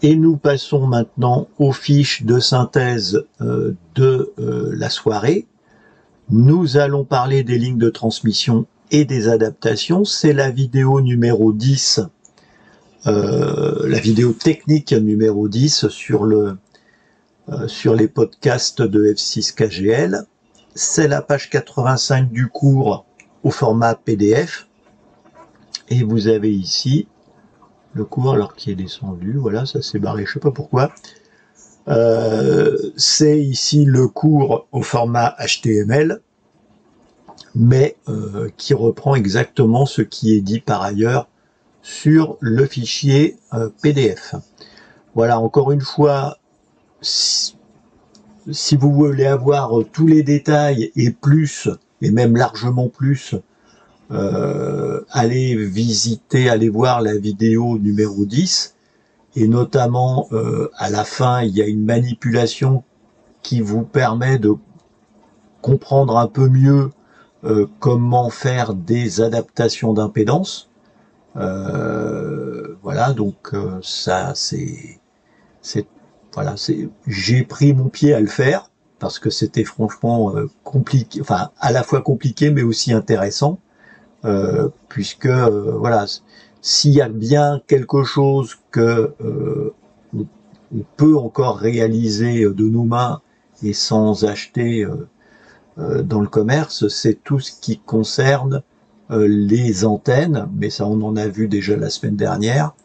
Et nous passons maintenant aux fiches de synthèse de la soirée. Nous allons parler des lignes de transmission et des adaptations. C'est la vidéo numéro 10, la vidéo technique numéro 10 sur les podcasts de F6KGL. C'est la page 85 du cours au format PDF. Et vous avez ici le cours, alors qui est descendu, voilà, ça s'est barré, je sais pas pourquoi. C'est ici le cours au format HTML, mais qui reprend exactement ce qui est dit par ailleurs sur le fichier PDF. Voilà, encore une fois, si vous voulez avoir tous les détails et plus, et même largement plus, allez voir la vidéo numéro 10, et notamment à la fin, il y a une manipulation qui vous permet de comprendre un peu mieux comment faire des adaptations d'impédance. Voilà, donc ça voilà, j'ai pris mon pied à le faire parce que c'était franchement compliqué, enfin à la fois compliqué mais aussi intéressant, puisque voilà, s'il y a bien quelque chose que on peut encore réaliser de nos mains et sans acheter dans le commerce, c'est tout ce qui concerne les antennes, mais ça on en a vu déjà la semaine dernière,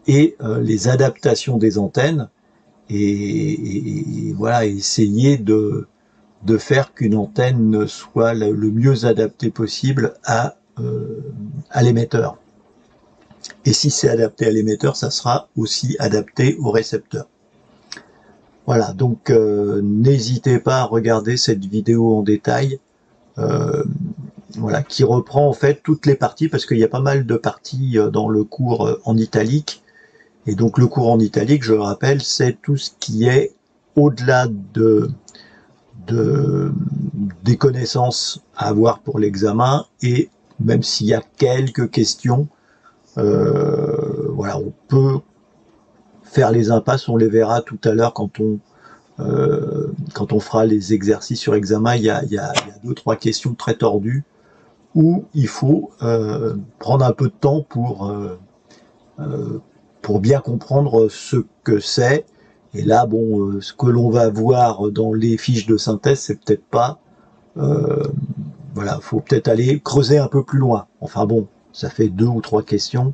et les adaptations des antennes, et voilà, essayer de faire qu'une antenne soit le mieux adaptée possible à l'émetteur. Et si c'est adapté à l'émetteur, ça sera aussi adapté au récepteur. Voilà, donc n'hésitez pas à regarder cette vidéo en détail, voilà, qui reprend en fait toutes les parties, parce qu'il y a pas mal de parties dans le cours en italique. Et donc le cours en italique, je le rappelle, c'est tout ce qui est au-delà des connaissances à avoir pour l'examen, et même s'il y a quelques questions, voilà, on peut faire les impasses, on les verra tout à l'heure quand on fera les exercices sur examen. Il y a 2-3 questions très tordues où il faut prendre un peu de temps pour bien comprendre ce que c'est. Et là, bon, ce que l'on va voir dans les fiches de synthèse, c'est peut-être pas... voilà, faut peut-être aller creuser un peu plus loin. Enfin bon, ça fait 2 ou 3 questions.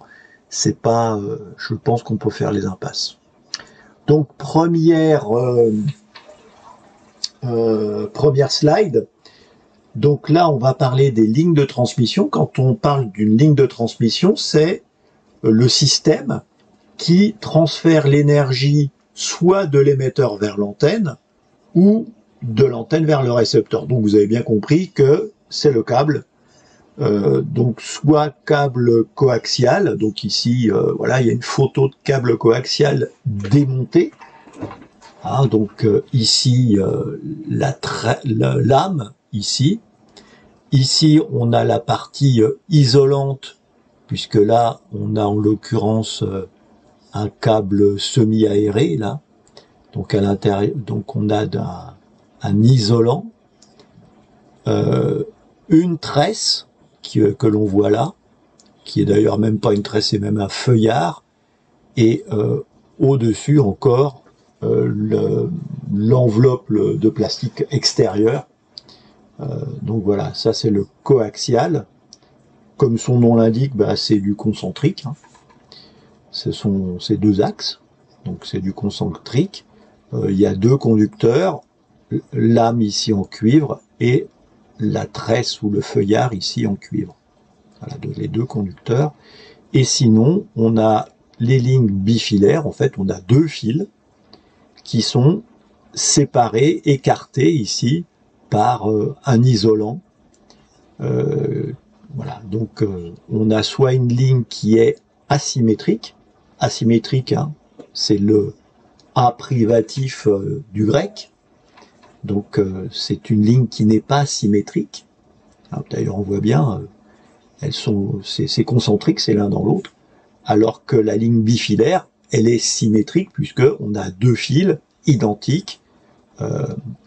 C'est pas... je pense qu'on peut faire les impasses. Donc, première slide. Donc là, on va parler des lignes de transmission. Quand on parle d'une ligne de transmission, c'est le système qui transfère l'énergie soit de l'émetteur vers l'antenne ou de l'antenne vers le récepteur. Donc vous avez bien compris que c'est le câble, donc soit câble coaxial, donc ici voilà, il y a une photo de câble coaxial démonté, hein, donc ici la lame, ici on a la partie isolante, puisque là on a en l'occurrence un câble semi-aéré là, donc à l'intérieur, donc on a un isolant, une tresse que l'on voit là, qui est d'ailleurs même pas une tresse, c'est même un feuillard, et au-dessus encore l'enveloppe de plastique extérieur. Donc voilà, ça c'est le coaxial. Comme son nom l'indique, bah, c'est du concentrique, hein. Ce sont ces 2 axes, donc c'est du concentrique. Il y a 2 conducteurs, lame ici en cuivre et la tresse ou le feuillard ici en cuivre. Voilà, les 2 conducteurs. Et sinon, on a les lignes bifilaires. En fait, on a 2 fils qui sont séparés, écartés ici par un isolant. Voilà, donc on a soit une ligne qui est asymétrique, hein, c'est le A privatif du grec, donc c'est une ligne qui n'est pas symétrique. D'ailleurs on voit bien, c'est concentrique, c'est l'un dans l'autre, alors que la ligne bifilaire, elle est symétrique puisque on a deux fils identiques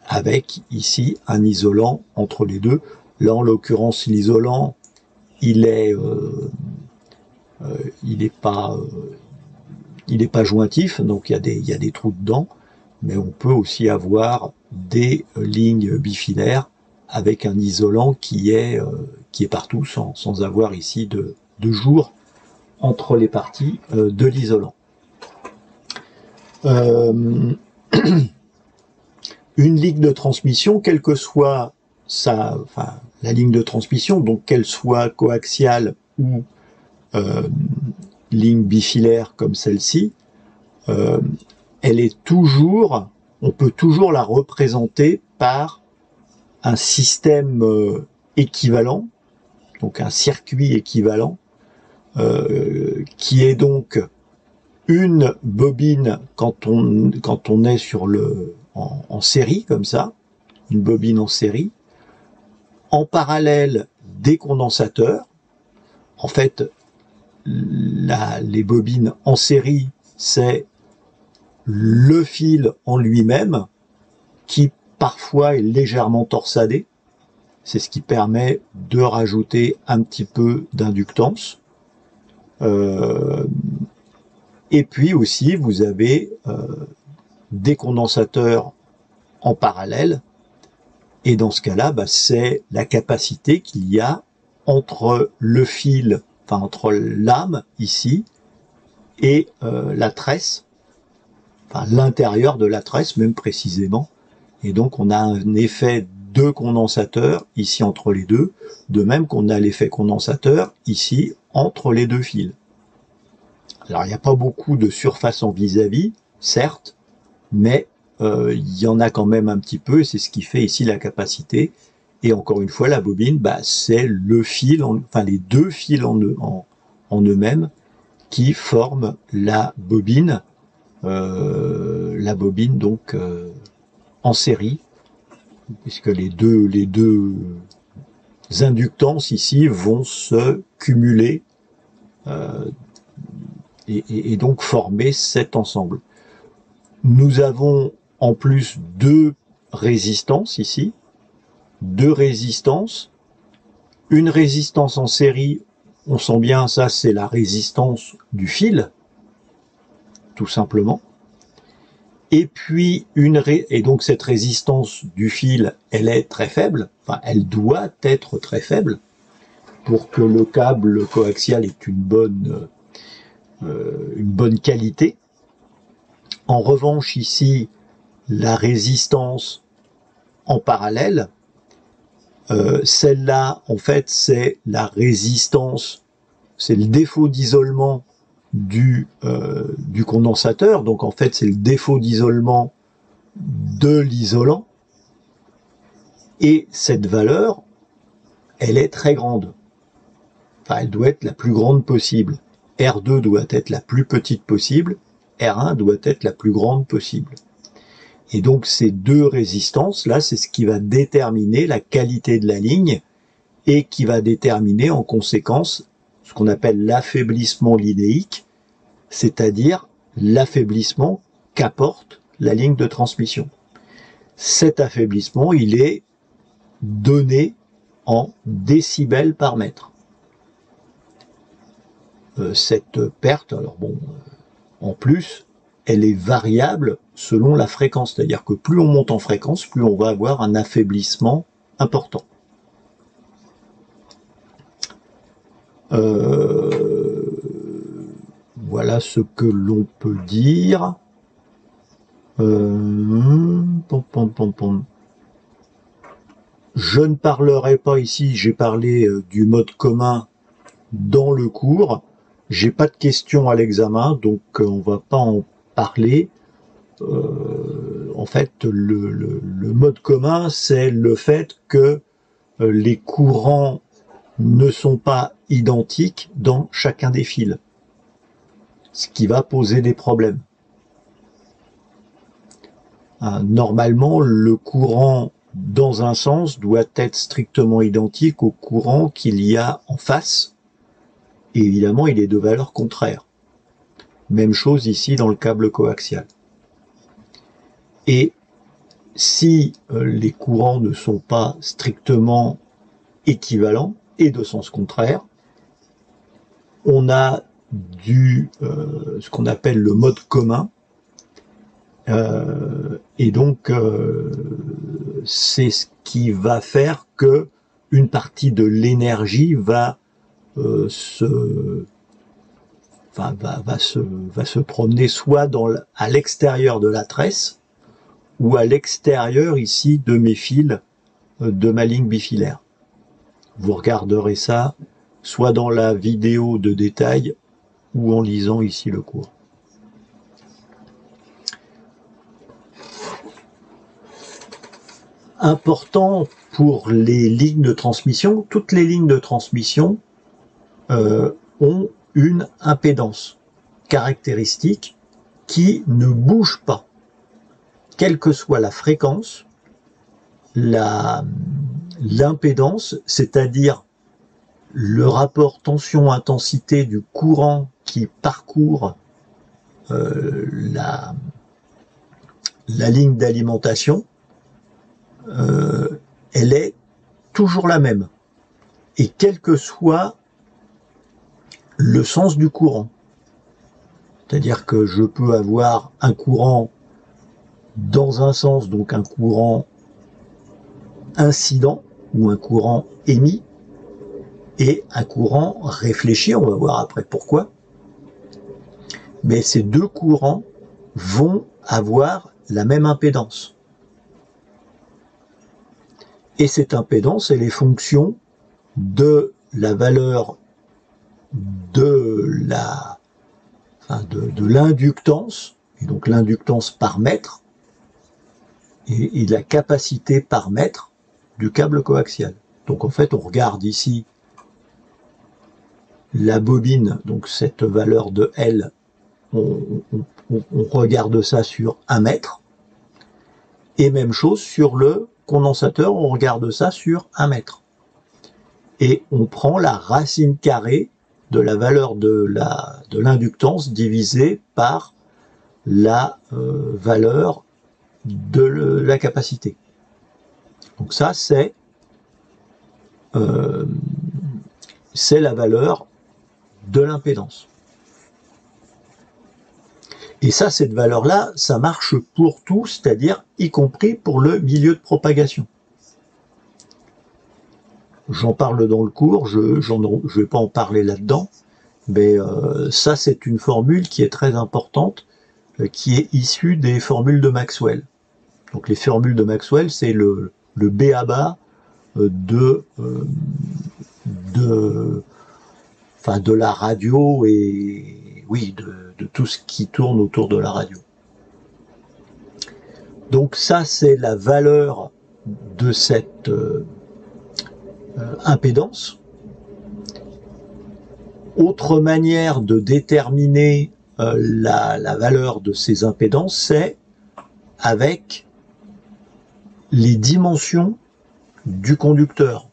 avec ici un isolant entre les deux. Là, en l'occurrence, l'isolant, il est pas jointif, donc il y a des trous dedans, mais on peut aussi avoir des lignes bifilaires avec un isolant qui est partout sans avoir ici de jour entre les parties de l'isolant. Une ligne de transmission, quelle que soit la ligne de transmission, donc qu'elle soit coaxiale ou ligne bifilaire comme celle-ci, elle est toujours, on peut toujours la représenter par un système équivalent, donc un circuit équivalent, qui est donc une bobine quand on est sur en série comme ça, une bobine en série, en parallèle des condensateurs. En fait, les bobines en série, c'est le fil en lui-même qui parfois est légèrement torsadé. C'est ce qui permet de rajouter un petit peu d'inductance. Et puis aussi, vous avez des condensateurs en parallèle. Et dans ce cas-là, c'est la capacité qu'il y a entre le fil, enfin entre l'âme ici et la tresse, enfin l'intérieur de la tresse même précisément. Et donc on a un effet de condensateur ici entre les deux, de même qu'on a l'effet condensateur ici entre les deux fils. Alors il n'y a pas beaucoup de surface en vis-à-vis, certes, mais il y en a quand même un petit peu, et c'est ce qui fait ici la capacité. Et encore une fois, la bobine, c'est le fil, enfin les deux fils en eux-mêmes qui forment la bobine donc en série, puisque les deux inductances ici vont se cumuler et donc former cet ensemble. Nous avons en plus deux résistances ici, deux résistances, une résistance en série, on sent bien ça, c'est la résistance du fil, tout simplement. Et puis et donc cette résistance du fil, elle est très faible, enfin elle doit être très faible pour que le câble coaxial ait une bonne qualité. En revanche ici, la résistance en parallèle, celle-là, en fait, c'est la résistance, c'est le défaut d'isolement du condensateur. Donc, en fait, c'est le défaut d'isolement de l'isolant. Et cette valeur, elle est très grande. Enfin, elle doit être la plus grande possible. R2 doit être la plus petite possible. R1 doit être la plus grande possible. Et donc ces deux résistances, là, c'est ce qui va déterminer la qualité de la ligne et qui va déterminer en conséquence ce qu'on appelle l'affaiblissement linéique, c'est-à-dire l'affaiblissement qu'apporte la ligne de transmission. Cet affaiblissement, il est donné en décibels par mètre. Cette perte, alors bon, en plus, elle est variable selon la fréquence, c'est-à-dire que plus on monte en fréquence, plus on va avoir un affaiblissement important. Voilà ce que l'on peut dire. Je ne parlerai pas ici, j'ai parlé du mode commun dans le cours. J'ai pas de questions à l'examen, donc on va pas en parler. En fait, le mode commun, c'est le fait que les courants ne sont pas identiques dans chacun des fils, ce qui va poser des problèmes. Normalement, le courant dans un sens doit être strictement identique au courant qu'il y a en face, et évidemment, il est de valeur contraire. Même chose ici dans le câble coaxial. Et si les courants ne sont pas strictement équivalents et de sens contraire, on a ce qu'on appelle le mode commun, et donc c'est ce qui va faire que une partie de l'énergie va se promener soit à l'extérieur de la tresse ou à l'extérieur ici de mes fils de ma ligne bifilaire. Vous regarderez ça soit dans la vidéo de détail ou en lisant ici le cours. Important pour les lignes de transmission, toutes les lignes de transmission ont une impédance caractéristique qui ne bouge pas, quelle que soit la fréquence, l'impédance, c'est-à-dire le rapport tension-intensité du courant qui parcourt la ligne d'alimentation, elle est toujours la même. Et quel que soit le sens du courant, c'est-à-dire que je peux avoir un courant dans un sens, donc un courant incident ou un courant émis, et un courant réfléchi, on va voir après pourquoi. Mais ces deux courants vont avoir la même impédance. Et cette impédance, elle est fonction de la valeur de l'inductance, et donc l'inductance par mètre, et la capacité par mètre du câble coaxial. Donc en fait, on regarde ici la bobine, donc cette valeur de L, on regarde ça sur 1 mètre, et même chose sur le condensateur, on regarde ça sur 1 mètre. Et on prend la racine carrée de la valeur de l'inductance divisée par la valeur de la capacité. Donc ça, c'est la valeur de l'impédance. Et ça, cette valeur-là, ça marche pour tout, c'est-à-dire y compris pour le milieu de propagation. J'en parle dans le cours, je vais pas en parler là-dedans, mais ça, c'est une formule qui est très importante, qui est issue des formules de Maxwell. Donc les formules de Maxwell, c'est le b.a.-ba de la radio et oui, de tout ce qui tourne autour de la radio. Donc ça, c'est la valeur de cette impédance. Autre manière de déterminer la valeur de ces impédances, c'est avec les dimensions du conducteur.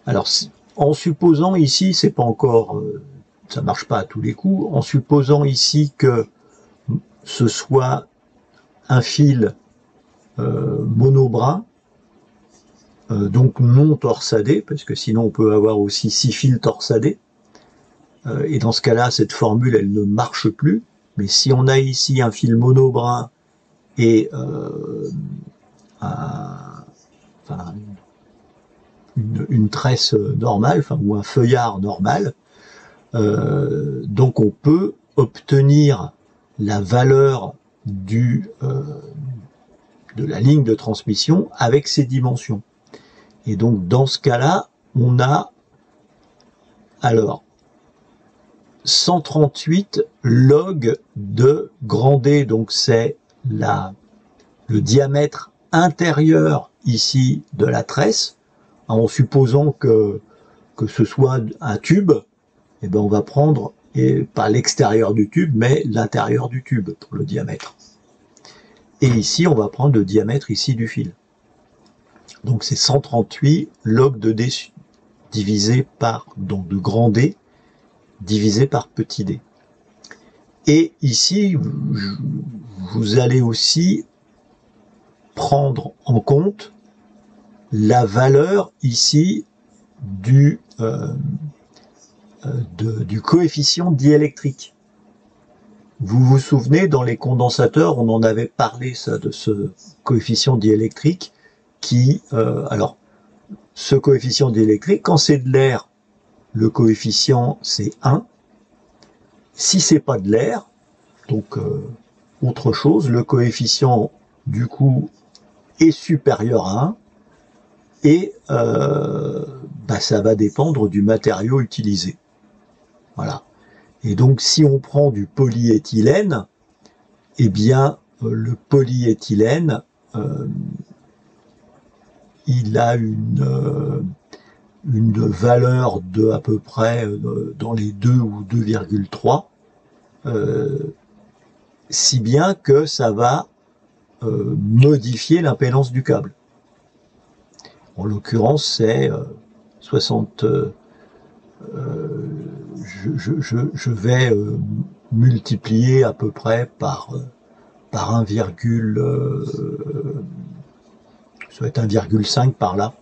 Alors, en supposant ici, c'est pas encore, ça marche pas à tous les coups, en supposant ici que ce soit un fil monobrin, donc non torsadé, parce que sinon on peut avoir aussi 6 fils torsadés, et dans ce cas-là, cette formule, elle ne marche plus, mais si on a ici un fil monobrin et une tresse normale, ou un feuillard normal, donc on peut obtenir la valeur de la ligne de transmission avec ces dimensions. Et donc dans ce cas-là, on a alors 138 log de grand D, donc c'est le diamètre intérieur ici de la tresse, en supposant que ce soit un tube, et ben on va prendre, et pas l'extérieur du tube, mais l'intérieur du tube pour le diamètre. Et ici, on va prendre le diamètre ici du fil. Donc c'est 138 log de D divisé par, donc de grand D, divisé par petit d. Et ici, vous allez aussi prendre en compte la valeur ici du coefficient diélectrique. Vous vous souvenez, dans les condensateurs, on en avait parlé ça, de ce coefficient diélectrique qui, alors, ce coefficient diélectrique, quand c'est de l'air, le coefficient c'est 1. Si c'est pas de l'air, donc autre chose, le coefficient du coup est supérieur à 1 et ça va dépendre du matériau utilisé. Voilà. Et donc si on prend du polyéthylène, eh bien le polyéthylène il a une valeur de à peu près dans les 2 ou 2,3, si bien que ça va modifier l'impédance du câble. En l'occurrence, c'est 60. Je vais multiplier à peu près par 1, ça va être 1,5 par là,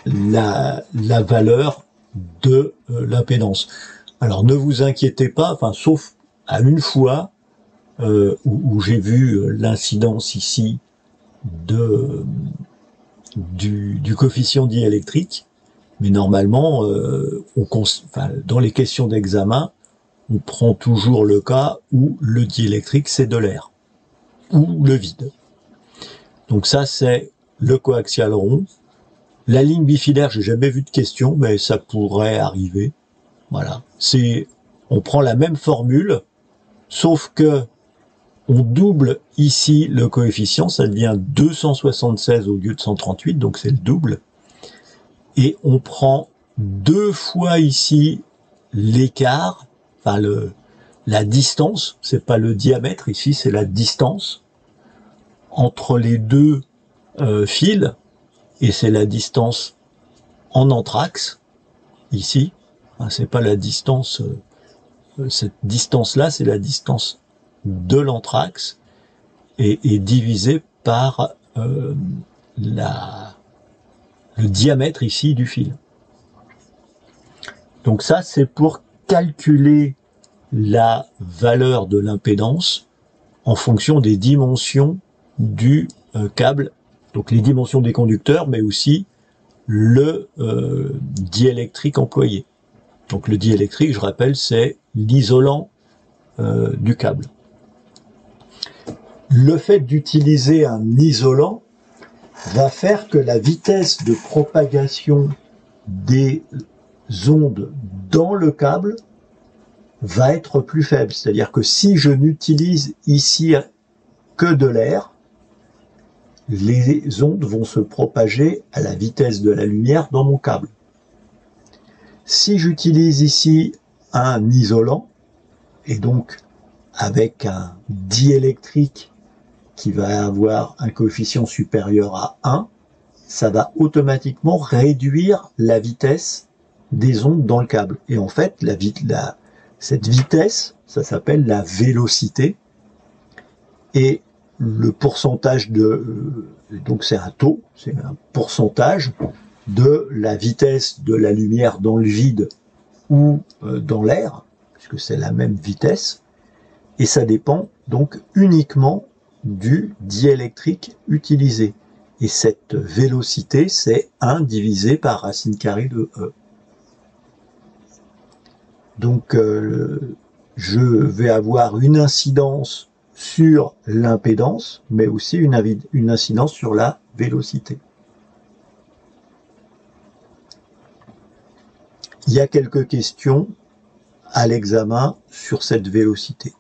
la valeur de l'impédance. Alors ne vous inquiétez pas, enfin sauf à une fois où j'ai vu l'incidence ici du coefficient diélectrique, mais normalement dans les questions d'examen, on prend toujours le cas où le diélectrique c'est de l'air ou le vide. Donc ça c'est le coaxial rond. La ligne bifilaire, j'ai jamais vu de question, mais ça pourrait arriver. Voilà. On prend la même formule, sauf que on double ici le coefficient, ça devient 276 au lieu de 138, donc c'est le double. Et on prend 2 fois ici l'écart, enfin la distance, c'est pas le diamètre ici, c'est la distance entre les deux fils, et c'est la distance en anthrax, ici. C'est pas la distance, cette distance-là, c'est la distance de l'anthrax, et divisée par le diamètre ici du fil. Donc ça, c'est pour calculer la valeur de l'impédance en fonction des dimensions du câble, donc les dimensions des conducteurs, mais aussi le diélectrique employé. Donc le diélectrique, je rappelle, c'est l'isolant du câble. Le fait d'utiliser un isolant va faire que la vitesse de propagation des ondes dans le câble va être plus faible. C'est-à-dire que si je n'utilise ici que de l'air, les ondes vont se propager à la vitesse de la lumière dans mon câble. Si j'utilise ici un isolant, et donc avec un diélectrique qui va avoir un coefficient supérieur à 1, ça va automatiquement réduire la vitesse des ondes dans le câble. Et en fait, cette vitesse, ça s'appelle la vélocité. Et le pourcentage donc c'est un taux, c'est un pourcentage de la vitesse de la lumière dans le vide ou dans l'air, puisque c'est la même vitesse, et ça dépend donc uniquement du diélectrique utilisé. Et cette vélocité, c'est 1 divisé par racine carrée de E. Donc je vais avoir une incidence sur l'impédance, mais aussi une incidence sur la vélocité. Il y a quelques questions à l'examen sur cette vélocité.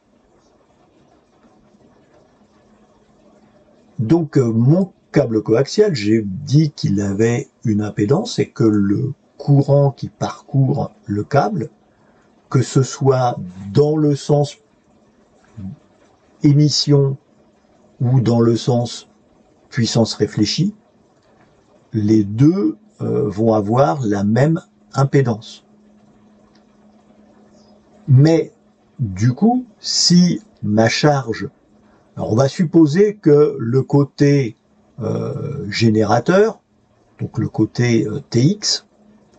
Donc mon câble coaxial, j'ai dit qu'il avait une impédance et que le courant qui parcourt le câble, que ce soit dans le sens émission ou dans le sens puissance réfléchie, les deux vont avoir la même impédance. Mais du coup, si ma charge, alors on va supposer que le côté générateur, donc le côté TX,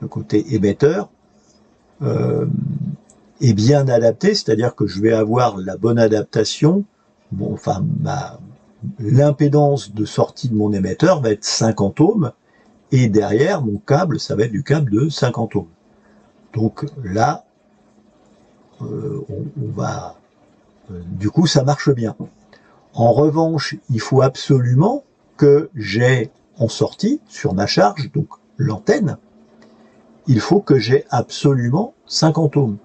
le côté émetteur, est bien adapté, c'est-à-dire que je vais avoir la bonne adaptation, bon, enfin l'impédance de sortie de mon émetteur va être 50 ohms, et derrière mon câble, ça va être du câble de 50 ohms. Donc là, on va, du coup, ça marche bien. En revanche, il faut absolument que j'ai en sortie, sur ma charge, donc l'antenne, il faut que j'ai absolument 50 ohms.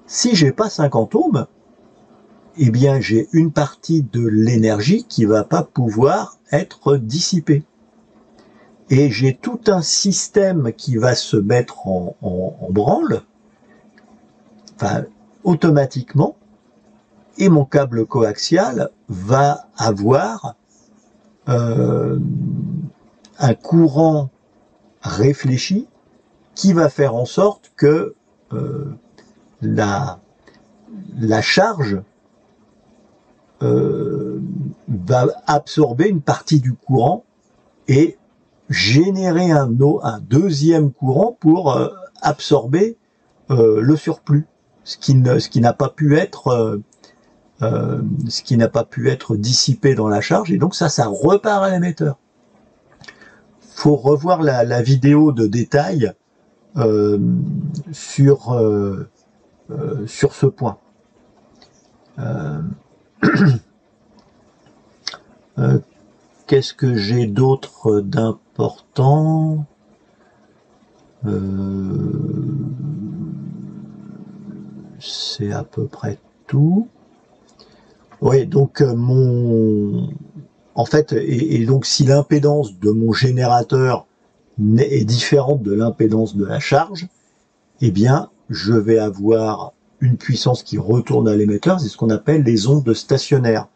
Si j'ai pas 50 ohms, eh bien j'ai une partie de l'énergie qui va pas pouvoir être dissipée. Et j'ai tout un système qui va se mettre en branle, enfin automatiquement, et mon câble coaxial va avoir un courant réfléchi qui va faire en sorte que la charge va absorber une partie du courant et générer un deuxième courant pour absorber le surplus, ce qui n'a pas pu être dissipé dans la charge, et donc ça repart à l'émetteur. Faut revoir la vidéo de détail sur ce point. Qu'est-ce que j'ai d'autre d'important? C'est à peu près tout. Oui, donc en fait, et donc si l'impédance de mon générateur est différente de l'impédance de la charge, eh bien, je vais avoir une puissance qui retourne à l'émetteur, c'est ce qu'on appelle les ondes stationnaires.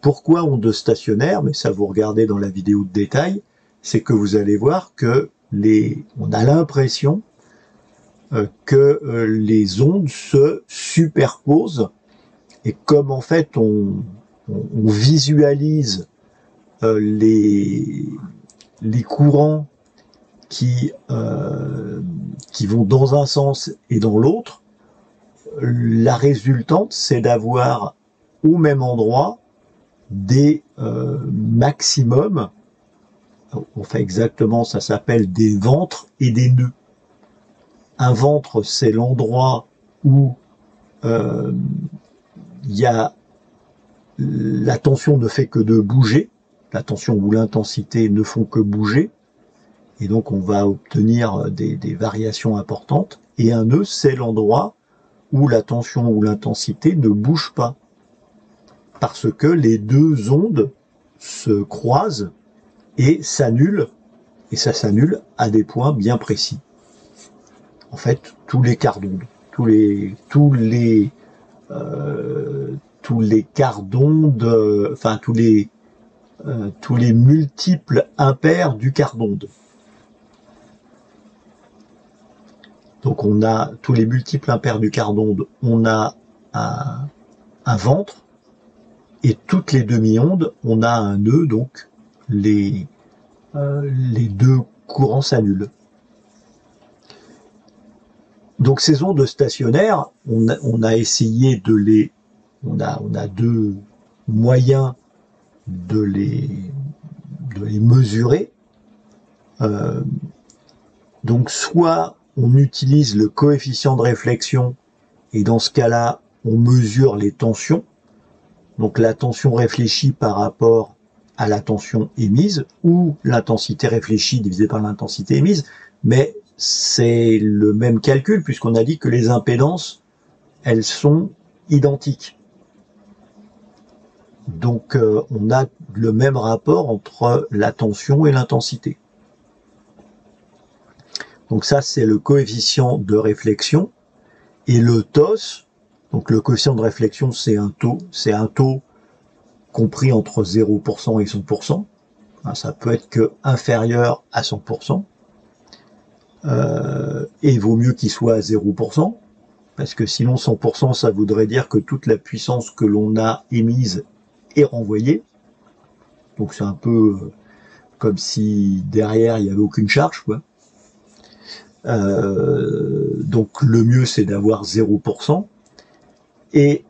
Pourquoi ondes stationnaires? Mais ça, vous regardez dans la vidéo de détail, c'est que vous allez voir que on a l'impression que les ondes se superposent, et comme en fait on visualise les courants qui vont dans un sens et dans l'autre, la résultante, c'est d'avoir au même endroit des maximums, on fait exactement, ça s'appelle des ventres et des nœuds. Un ventre, c'est l'endroit où il y a la tension ne fait que de bouger, la tension ou l'intensité ne font que bouger, et donc on va obtenir des variations importantes. Et un nœud, c'est l'endroit où la tension ou l'intensité ne bouge pas, parce que les deux ondes se croisent et s'annulent, et ça s'annule à des points bien précis. En fait, tous les quarts d'onde, tous les quarts d'onde, enfin tous les multiples impairs du quart d'onde. Donc on a tous les multiples impairs du quart d'onde, on a un ventre, et toutes les demi-ondes, on a un nœud, donc les deux courants s'annulent. Donc ces ondes stationnaires, on a essayé de les... On a deux moyens de les mesurer. Donc soit on utilise le coefficient de réflexion, et dans ce cas-là, on mesure les tensions. Donc la tension réfléchie par rapport à la tension émise, ou l'intensité réfléchie divisée par l'intensité émise, mais c'est le même calcul, puisqu'on a dit que les impédances, elles sont identiques. Donc on a le même rapport entre la tension et l'intensité. Donc ça, c'est le coefficient de réflexion. Et le TOS, donc le coefficient de réflexion, c'est un taux compris entre 0% et 100%. Ça peut être que inférieur à 100%. Et il vaut mieux qu'il soit à 0%. parce que sinon 100%, ça voudrait dire que toute la puissance que l'on a émise est renvoyée. Donc c'est un peu comme si derrière il n'y avait aucune charge, quoi. Donc le mieux c'est d'avoir 0%. Et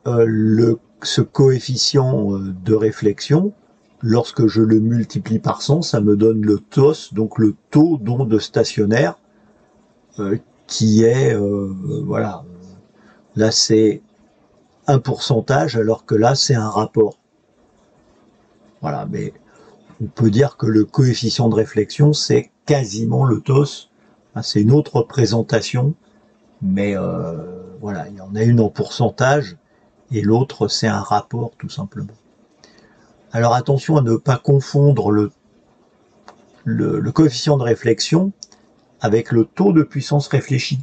ce coefficient de réflexion, lorsque je le multiplie par 100, ça me donne le TOS, donc le taux d'onde stationnaire, qui est, voilà, là c'est un pourcentage, alors que là c'est un rapport. Voilà, mais on peut dire que le coefficient de réflexion, c'est quasiment le TOS. C'est une autre représentation, mais voilà, il y en a une en pourcentage, et l'autre c'est un rapport tout simplement. Alors attention à ne pas confondre le coefficient de réflexion avec le taux de puissance réfléchie.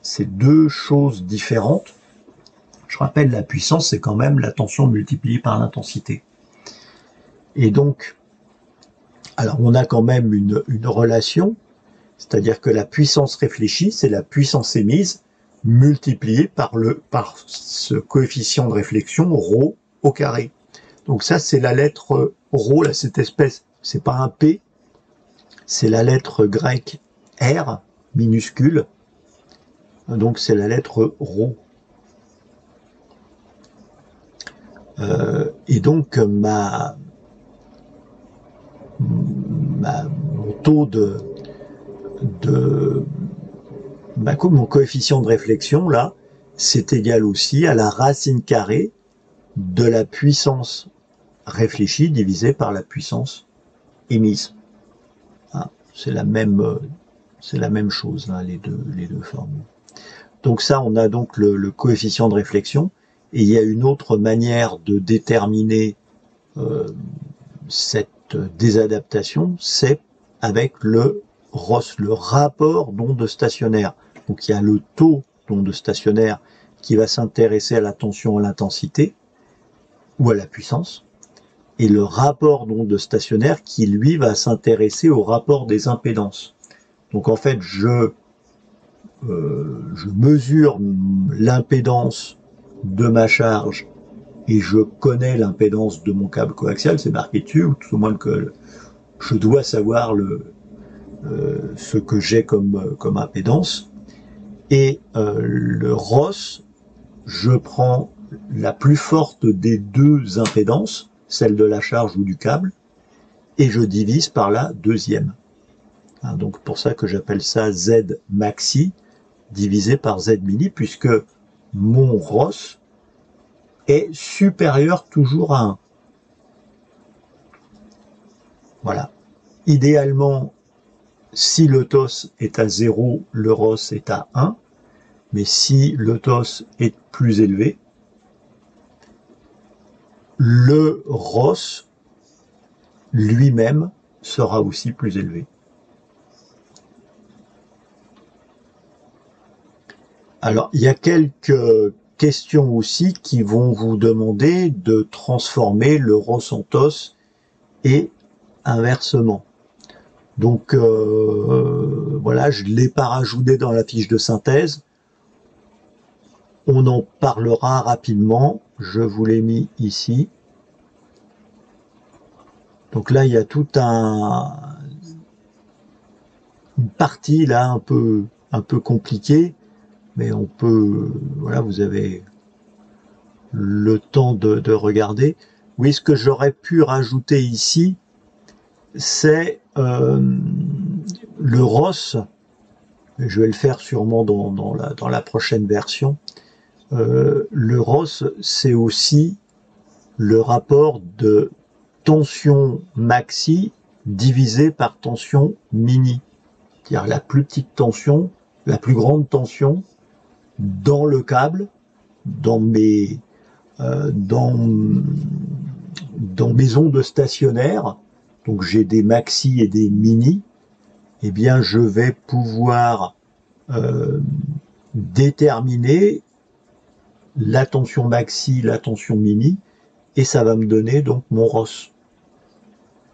C'est deux choses différentes. Je rappelle, la puissance, c'est quand même la tension multipliée par l'intensité. Et donc, alors on a quand même une relation, c'est-à-dire que la puissance réfléchie, c'est la puissance émise multipliée par ce coefficient de réflexion, ρ au carré. Donc ça, c'est la lettre ρ, là, cette espèce, c'est pas un P, c'est la lettre grecque R, minuscule, donc c'est la lettre ρ. Et donc mon taux mon coefficient de réflexion, là, c'est égal aussi à la racine carrée de la puissance réfléchie divisée par la puissance émise. Ah, c'est la même chose, hein, les deux formules. Donc ça, on a donc le coefficient de réflexion, et il y a une autre manière de déterminer cette désadaptation, c'est avec le ROS, le rapport d'onde stationnaire. Donc il y a le taux d'onde stationnaire qui va s'intéresser à la tension, à l'intensité, ou à la puissance, et le rapport d'onde stationnaire qui, lui, va s'intéresser au rapport des impédances. Donc en fait, je mesure l'impédance de ma charge et je connais l'impédance de mon câble coaxial, c'est marqué dessus, ou tout au moins que je dois savoir ce que j'ai comme impédance. Et le ROS, je prends la plus forte des deux impédances, celle de la charge ou du câble, et je divise par la deuxième. Hein, donc pour ça que j'appelle ça Z maxi divisé par Z mini, puisque mon ROS est supérieur toujours à 1. Voilà. Idéalement, si le TOS est à 0, le ROS est à 1, mais si le TOS est plus élevé, le ROS lui-même sera aussi plus élevé. Alors, il y a quelques questions aussi qui vont vous demander de transformer le ROS en TOS et inversement. Donc, voilà, je ne l'ai pas rajouté dans la fiche de synthèse. On en parlera rapidement. Je vous l'ai mis ici. Donc là, il y a tout une partie là un peu compliquée, mais on peut, voilà, vous avez le temps de regarder. Oui, ce que j'aurais pu rajouter ici, c'est le ROS. Je vais le faire sûrement dans la prochaine version. Le ROS, c'est aussi le rapport de tension maxi divisé par tension mini. C'est-à-dire la plus petite tension, la plus grande tension dans le câble, dans mes ondes stationnaires. Donc j'ai des maxi et des mini. Eh bien, je vais pouvoir déterminer la tension maxi, la tension mini, et ça va me donner donc mon ROS.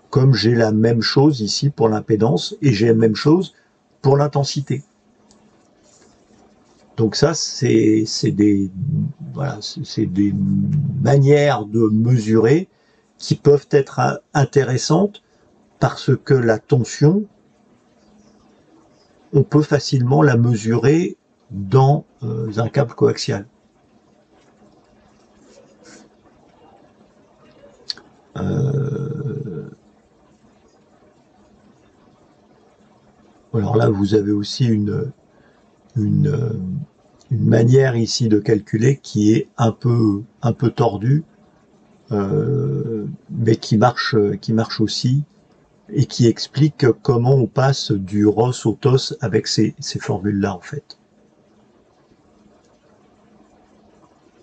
Comme j'ai la même chose ici pour l'impédance, et j'ai la même chose pour l'intensité. Donc ça, c'est des, voilà, c'est des manières de mesurer qui peuvent être intéressantes parce que la tension, on peut facilement la mesurer dans un câble coaxial. Alors là, vous avez aussi une manière ici de calculer qui est un peu tordue, mais qui marche aussi et qui explique comment on passe du ROS au TOS avec ces formules-là en fait.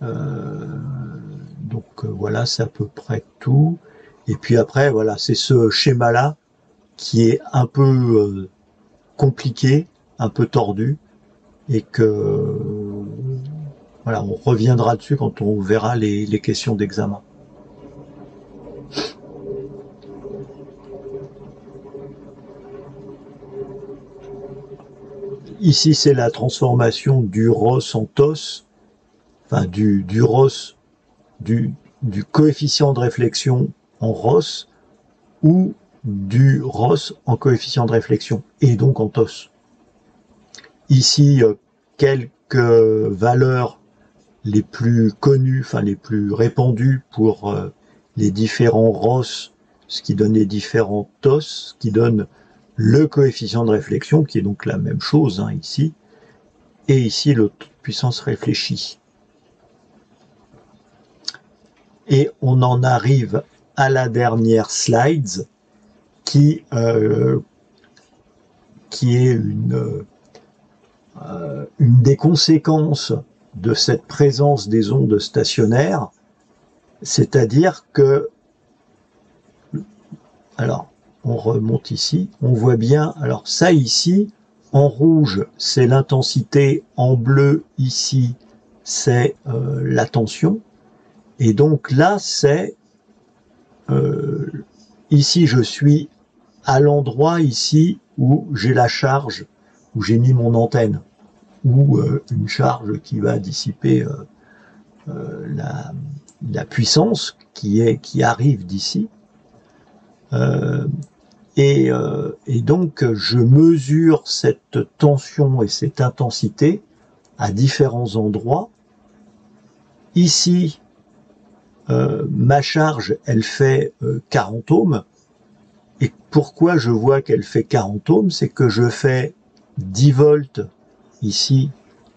Donc voilà, c'est à peu près tout. Et puis après, voilà, c'est ce schéma-là qui est un peu compliqué, un peu tordu, et que voilà, on reviendra dessus quand on verra les questions d'examen. Ici, c'est la transformation du ROS en TOS, enfin du ROS, du coefficient de réflexion en ROS, ou du ROS en coefficient de réflexion, et donc en TOS. Ici, quelques valeurs les plus connues, enfin les plus répandues pour les différents ROS, ce qui donne les différents TOS, ce qui donne le coefficient de réflexion, qui est donc la même chose hein, ici, et ici le puissance réfléchie. Et on en arrive à la dernière slide, qui est une des conséquences de cette présence des ondes stationnaires, c'est-à-dire que, alors, on remonte ici, on voit bien, alors ça ici, en rouge, c'est l'intensité, en bleu, ici, c'est la tension, et donc là, c'est, ici, je suis à l'endroit ici où j'ai la charge, où j'ai mis mon antenne, ou une charge qui va dissiper la puissance qui arrive d'ici. Et donc, je mesure cette tension et cette intensité à différents endroits. Ici, ma charge, elle fait 40 ohms. Et pourquoi je vois qu'elle fait 40 ohms? C'est que je fais 10 volts ici.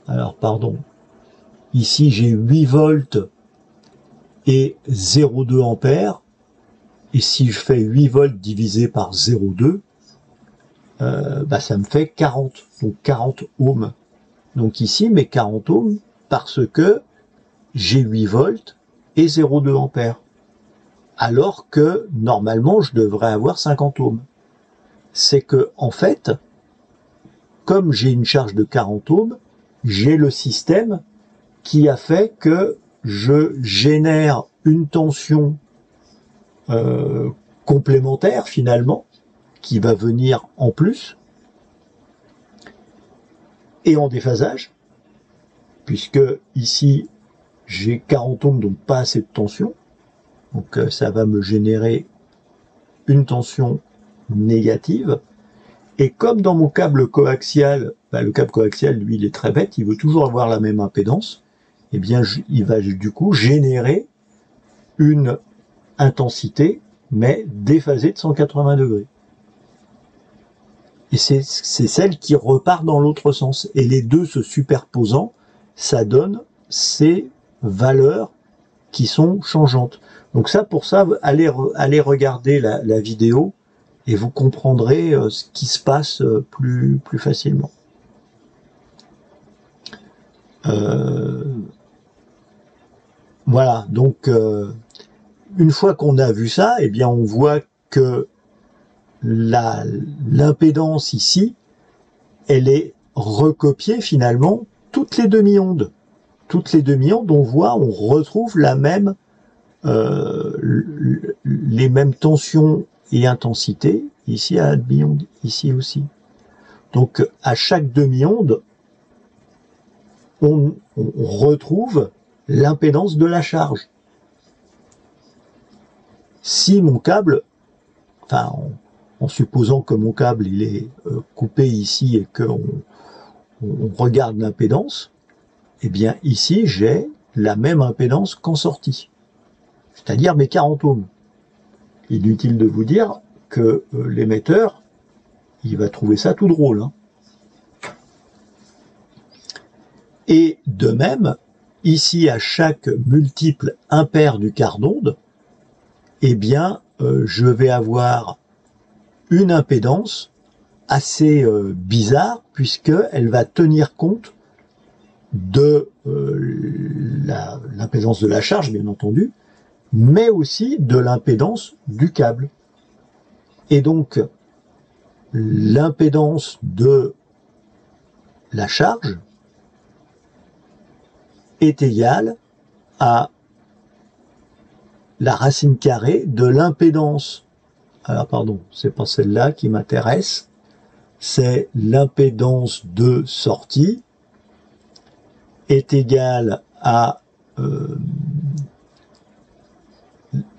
Alors, pardon. Ici, j'ai 8 volts et 0,2 ampères. Et si je fais 8 volts divisé par 0,2, bah ça me fait 40, donc 40 ohms. Donc ici, mes 40 ohms, parce que j'ai 8 volts et 0,2 ampères. Alors que, normalement, je devrais avoir 50 ohms. C'est que, en fait, comme j'ai une charge de 40 ohms, j'ai le système qui a fait que je génère une tension complémentaire, finalement, qui va venir en plus, et en déphasage, puisque ici, j'ai 40 ohms, donc pas assez de tension, donc ça va me générer une tension négative, et comme dans mon câble coaxial, bah, le câble coaxial, lui, il est très bête, il veut toujours avoir la même impédance, et bien, il va du coup générer une intensité, mais déphasée de 180 degrés. Et c'est celle qui repart dans l'autre sens. Et les deux se superposant, ça donne ces valeurs qui sont changeantes. Donc ça, pour ça, allez regarder la vidéo et vous comprendrez ce qui se passe plus facilement. Voilà, donc une fois qu'on a vu ça, eh bien on voit que l'impédance ici, elle est recopiée finalement toutes les demi-ondes. Toutes les demi-ondes, on retrouve la même, les mêmes tensions et intensités, ici à la demi-onde, ici aussi. Donc à chaque demi-onde, on retrouve l'impédance de la charge. Si mon câble, enfin, en supposant que mon câble il est coupé ici et qu'on regarde l'impédance, eh bien ici j'ai la même impédance qu'en sortie, c'est-à-dire mes 40 ohms. Inutile de vous dire que l'émetteur, il va trouver ça tout drôle, hein. Et de même, ici à chaque multiple impair du quart d'onde, eh bien je vais avoir une impédance assez bizarre, puisqu'elle va tenir compte de l'impédance de la charge, bien entendu, mais aussi de l'impédance du câble. Et donc, l'impédance de la charge est égale à la racine carrée de l'impédance. Alors, pardon, c'est pas celle-là qui m'intéresse, c'est l'impédance de sortie est égale à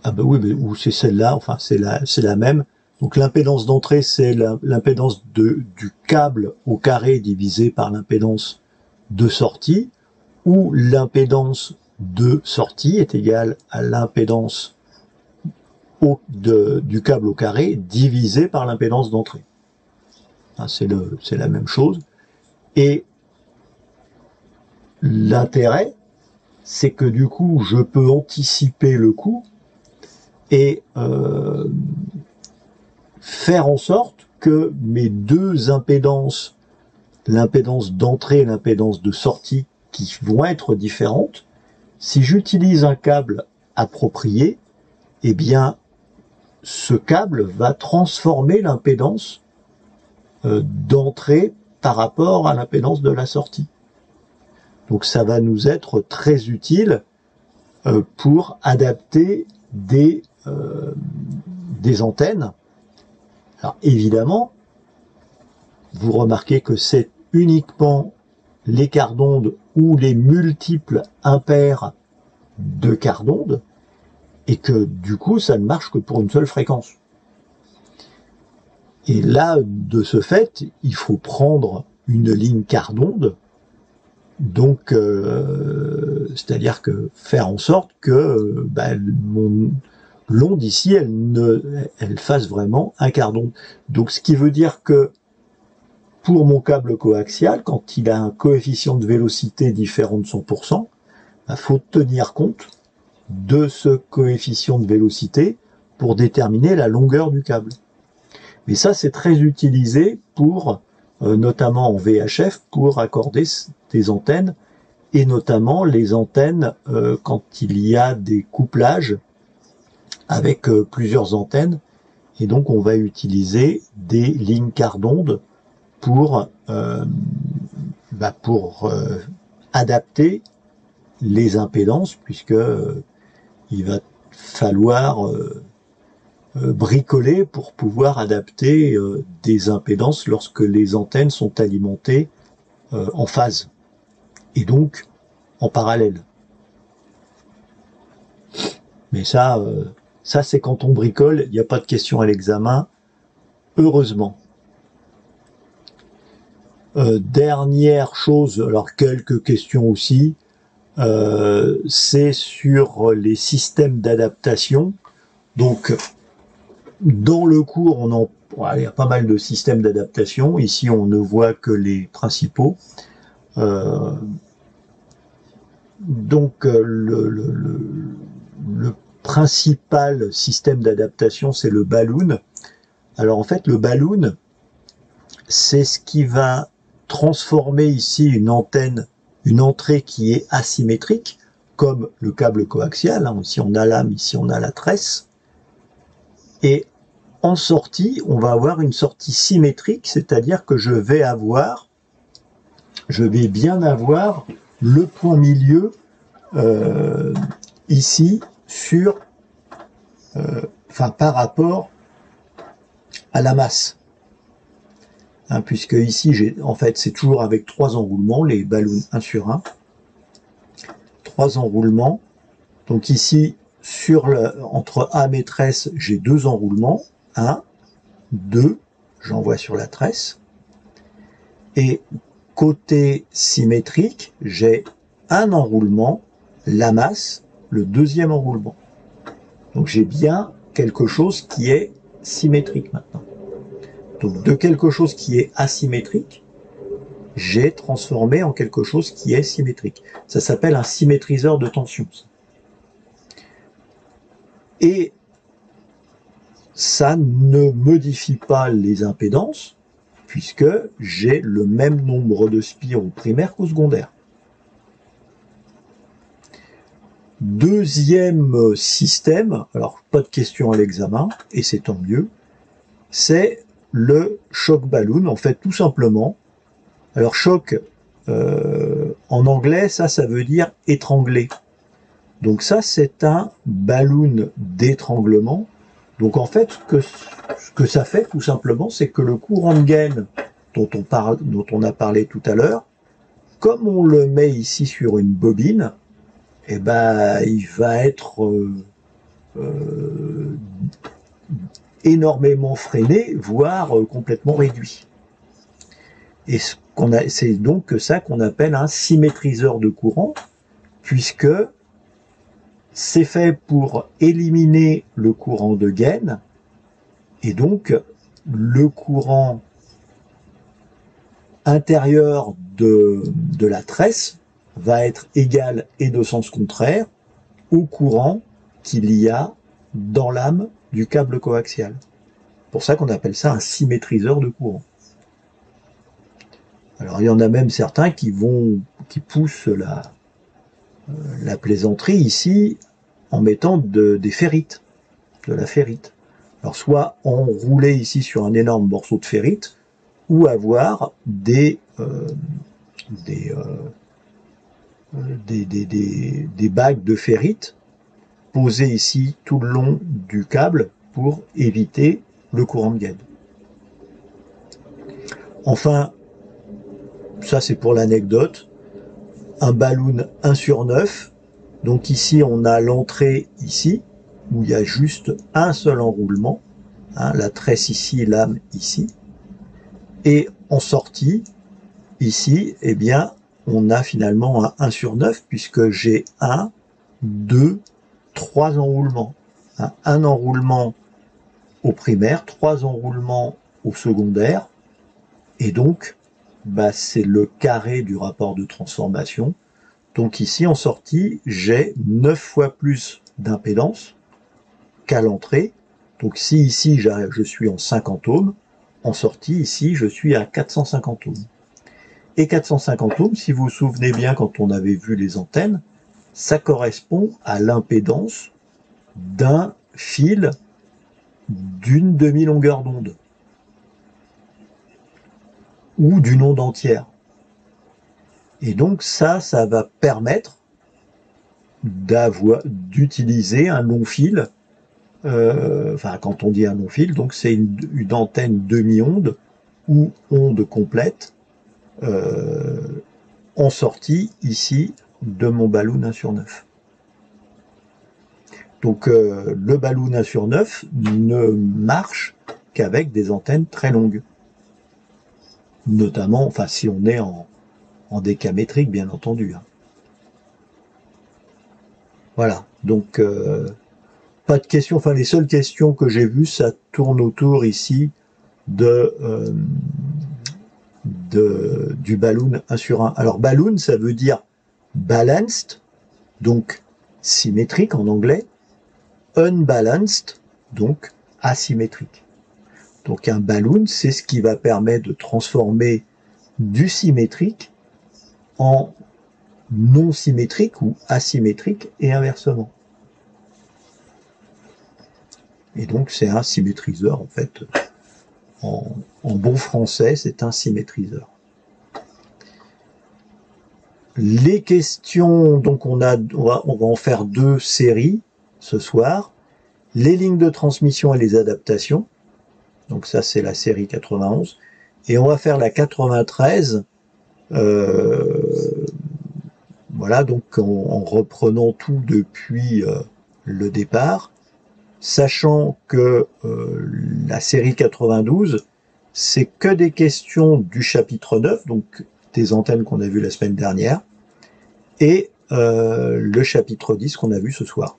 ah ben oui, ou c'est celle-là, enfin c'est la même. Donc l'impédance d'entrée, c'est l'impédance du câble au carré divisé par l'impédance de sortie, où l'impédance de sortie est égale à l'impédance du câble au carré divisé par l'impédance d'entrée. C'est la même chose. Et l'intérêt, c'est que du coup, je peux anticiper le coup et faire en sorte que mes deux impédances, l'impédance d'entrée et l'impédance de sortie, qui vont être différentes, si j'utilise un câble approprié, eh bien, ce câble va transformer l'impédance d'entrée par rapport à l'impédance de la sortie. Donc ça va nous être très utile pour adapter des antennes. Alors évidemment, vous remarquez que c'est uniquement les quarts d'onde ou les multiples impairs de quarts d'onde, et que du coup ça ne marche que pour une seule fréquence. Et là, de ce fait, il faut prendre une ligne quart d'onde, donc c'est-à-dire que faire en sorte que l'onde ici, elle fasse vraiment un quart d'onde. Donc ce qui veut dire que pour mon câble coaxial, quand il a un coefficient de vélocité différent de 100%, il faut tenir compte de ce coefficient de vélocité pour déterminer la longueur du câble. Mais ça, c'est très utilisé pour, notamment en VHF, pour accorder des antennes, et notamment les antennes quand il y a des couplages avec plusieurs antennes. Et donc, on va utiliser des lignes quart d'onde pour adapter les impédances, puisque il va falloir bricoler pour pouvoir adapter des impédances lorsque les antennes sont alimentées en phase et donc en parallèle. Mais ça c'est quand on bricole, il n'y a pas de question à l'examen, heureusement. Dernière chose, alors quelques questions aussi, c'est sur les systèmes d'adaptation. Donc, dans le cours, il y a pas mal de systèmes d'adaptation. Ici, on ne voit que les principaux. Donc, le principal système d'adaptation, c'est le balloon. Alors, en fait, le balloon, c'est ce qui va transformer ici une entrée qui est asymétrique, comme le câble coaxial. Hein. Ici, on a l'âme, ici, on a la tresse. Et en sortie, on va avoir une sortie symétrique, c'est-à-dire que je vais bien avoir le point milieu ici par rapport à la masse. hein, puisque ici, en fait, c'est toujours avec 3 enroulements, les ballons 1 sur 1. 3 enroulements. Donc ici, entre A maîtresse, j'ai 2 enroulements. 1, 2, j'envoie sur la tresse. Et côté symétrique, j'ai un enroulement, la masse, le deuxième enroulement. Donc j'ai bien quelque chose qui est symétrique maintenant. Donc de quelque chose qui est asymétrique, j'ai transformé en quelque chose qui est symétrique. Ça s'appelle un symétriseur de tension. Et ça ne modifie pas les impédances, puisque j'ai le même nombre de spires au primaire qu'au secondaire. Deuxième système, alors pas de question à l'examen, et c'est tant mieux, c'est le shock balloon, en fait tout simplement. Alors choc, en anglais, ça veut dire étrangler. Donc ça, c'est un balloon d'étranglement. Donc en fait, ce que ça fait tout simplement, c'est que le courant de gaine dont on a parlé tout à l'heure, comme on le met ici sur une bobine, eh ben, il va être énormément freiné, voire complètement réduit. Et c'est donc ça qu'on appelle un symétriseur de courant, puisque c'est fait pour éliminer le courant de gaine, et donc le courant intérieur de la tresse va être égal et de sens contraire au courant qu'il y a dans l'âme du câble coaxial. C'est pour ça qu'on appelle ça un symétriseur de courant. Alors il y en a même certains qui poussent la plaisanterie ici en mettant des ferrites, de la ferrite. Alors soit enrouler ici sur un énorme morceau de ferrite, ou avoir des bagues de ferrite posées ici tout le long du câble pour éviter le courant de gaine. Enfin, ça c'est pour l'anecdote, un balloon 1 sur 9, donc ici on a l'entrée ici, où il y a juste un seul enroulement, hein, la tresse ici, l'âme ici, et en sortie, ici, eh bien, on a finalement un 1 sur 9, puisque j'ai 1, 2, 3 enroulements. Un enroulement au primaire, 3 enroulements au secondaire, et donc, bah, c'est le carré du rapport de transformation. Donc ici, en sortie, j'ai 9 fois plus d'impédance qu'à l'entrée. Donc si ici, je suis en 50 ohms, en sortie, ici, je suis à 450 ohms. Et 450 ohms, si vous vous souvenez bien quand on avait vu les antennes, ça correspond à l'impédance d'un fil d'une demi-longueur d'onde ou d'une onde entière. Et donc ça va permettre d'utiliser un long fil. Enfin, quand on dit un long fil, donc c'est une antenne demi-onde ou onde complète en sortie ici de mon balloon 1 sur 9. Donc le balloon 1 sur 9 ne marche qu'avec des antennes très longues. Notamment, enfin si on est en décamétrique, bien entendu. Hein. Voilà, donc pas de questions, enfin les seules questions que j'ai vues, ça tourne autour ici du balloon 1 sur 1. Alors balloon, ça veut dire balanced, donc symétrique en anglais, unbalanced, donc asymétrique. Donc un balloon, c'est ce qui va permettre de transformer du symétrique en non symétrique ou asymétrique et inversement. Et donc c'est un symétriseur en fait. En bon français, c'est un symétriseur. Les questions, donc on va en faire 2 séries ce soir. Les lignes de transmission et les adaptations. Donc ça c'est la série 91. Et on va faire la 93, voilà, donc en reprenant tout depuis le départ, sachant que la série 92, c'est que des questions du chapitre 9, donc des antennes qu'on a vues la semaine dernière, et le chapitre 10 qu'on a vu ce soir.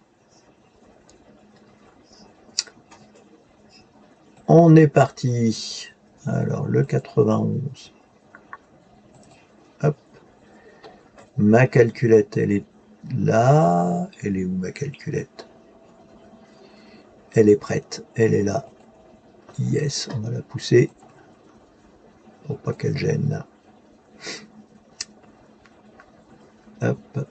On est parti. Alors, le 91. Hop. Ma calculette, elle est là. Elle est où, ma calculette? Elle est prête. Elle est là. Yes, on va la pousser. Pour pas qu'elle gêne. Hop.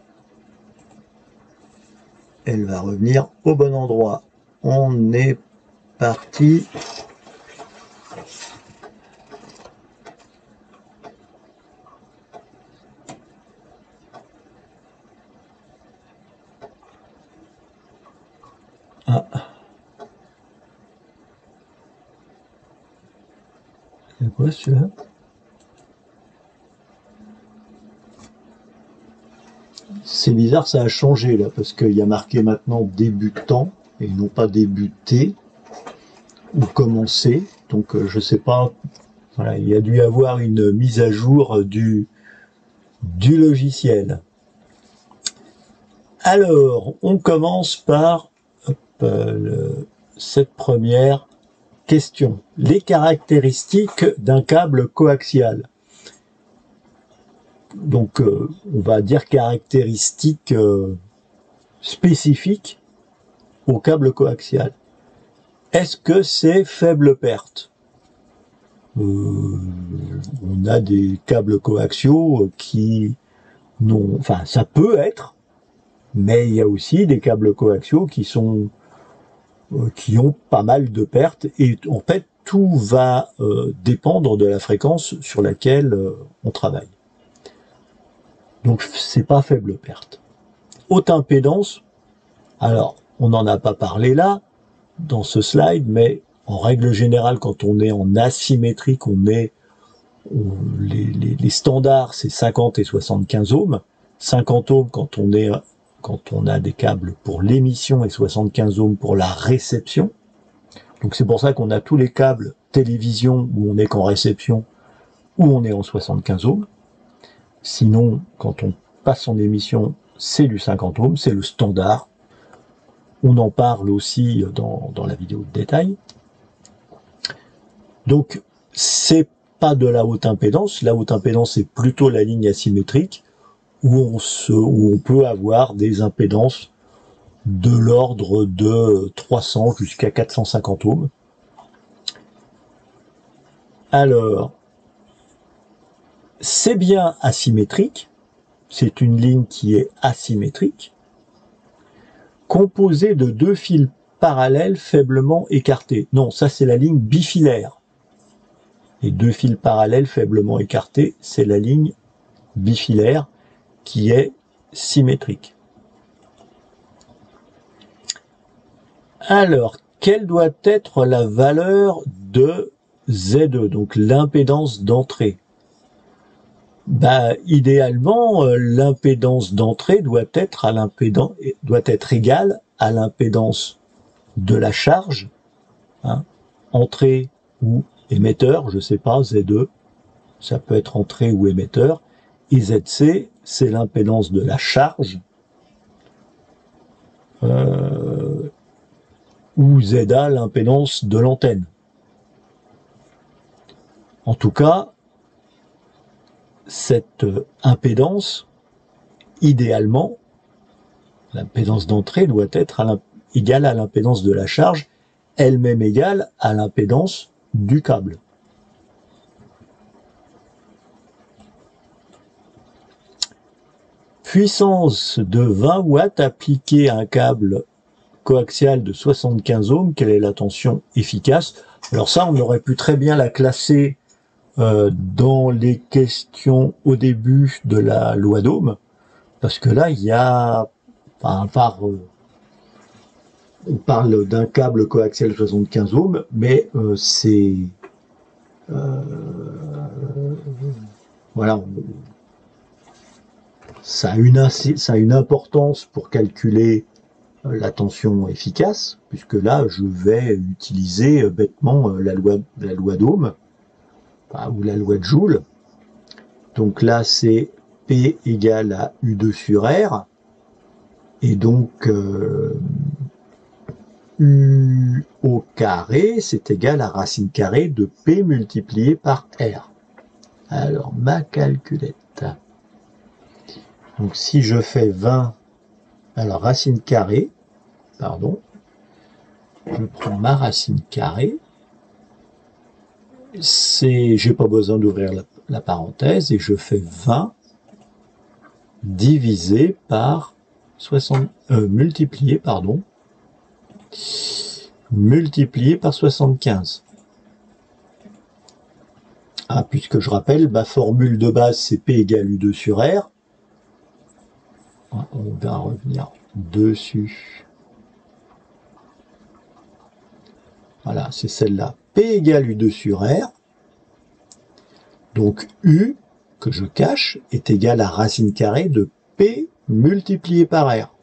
Elle va revenir au bon endroit. On est parti. Ah. C'est quoi celui-là? C'est bizarre, ça a changé là, parce qu'il y a marqué maintenant débutant et non pas débuter ou commencer. Donc je sais pas, voilà, il y a dû y avoir une mise à jour du logiciel. Alors, on commence par cette première question. Les caractéristiques d'un câble coaxial. Donc, on va dire caractéristiques spécifiques au câble coaxial. Est-ce que c'est faible perte? On a des câbles coaxiaux qui n'ont... Enfin, ça peut être, mais il y a aussi des câbles coaxiaux qui ont pas mal de pertes, et en fait, tout va dépendre de la fréquence sur laquelle on travaille. Donc, c'est pas faible perte. Haute impédance, alors, on n'en a pas parlé là, dans ce slide, mais en règle générale, quand on est en asymétrique, les standards, c'est 50 et 75 ohms. 50 ohms quand on a des câbles pour l'émission et 75 ohms pour la réception. Donc c'est pour ça qu'on a tous les câbles télévision où on est qu'en réception, où on est en 75 ohms. Sinon, quand on passe en émission, c'est du 50 ohms, c'est le standard. On en parle aussi dans la vidéo de détail. Donc, c'est pas de la haute impédance. La haute impédance, c'est plutôt la ligne asymétrique où on peut avoir des impédances de l'ordre de 300 jusqu'à 450 ohms. Alors, c'est bien asymétrique. C'est une ligne qui est asymétrique, composée de deux fils parallèles faiblement écartés. Non, ça c'est la ligne bifilaire. Les deux fils parallèles faiblement écartés, c'est la ligne bifilaire qui est symétrique. Alors, quelle doit être la valeur de Z2, donc l'impédance d'entrée? Idéalement, l'impédance d'entrée doit être égale à l'impédance de la charge, hein, entrée ou émetteur, je sais pas, Z2, ça peut être entrée ou émetteur, et ZC, c'est l'impédance de la charge, ou ZA, l'impédance de l'antenne. En tout cas, cette impédance, idéalement, l'impédance d'entrée doit être égale à l'impédance de la charge, elle-même égale à l'impédance du câble. Puissance de 20 watts appliquée à un câble coaxial de 75 ohms, quelle est la tension efficace? Alors ça, on aurait pu très bien la classer dans les questions au début de la loi d'Ohm, parce que là, il y a, on parle d'un câble coaxial 75 ohms, mais voilà, ça a une importance pour calculer la tension efficace, puisque là, je vais utiliser bêtement la loi d'Ohm, ou la loi de Joule. Donc là, c'est P égale à U2 sur R, et donc U au carré, c'est égal à racine carrée de P multiplié par R. Alors, ma calculette. Donc, si je fais 20, alors racine carrée, pardon, je prends ma racine carrée, j'ai pas besoin d'ouvrir la parenthèse, et je fais 20 divisé par 60, multiplié par 75. Ah, puisque je rappelle, ma formule de base, c'est P égale U2 sur R. On va revenir dessus. Voilà, c'est celle-là. P égale U2 sur R. Donc U, que je cache, est égal à racine carrée de P multiplié par R.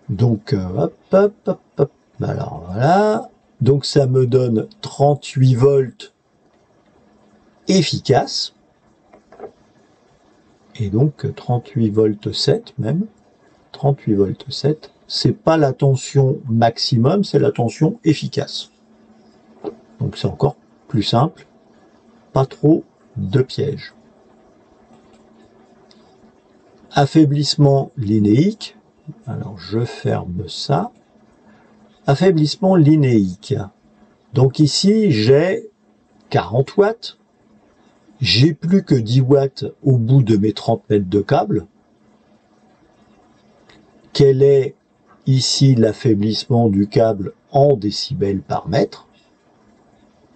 Donc, hop, hop, hop, hop. Alors, voilà. Donc, ça me donne 38 volts efficace. Et donc, 38 volts 7 même. 38 volts 7. C'est pas la tension maximum, c'est la tension efficace. Donc, c'est encore plus simple. Pas trop de pièges. Affaiblissement linéique. Alors, je ferme ça. Affaiblissement linéique. Donc ici, j'ai 40 watts. J'ai plus que 10 watts au bout de mes 30 mètres de câble. Quel est ici l'affaiblissement du câble en décibels par mètre?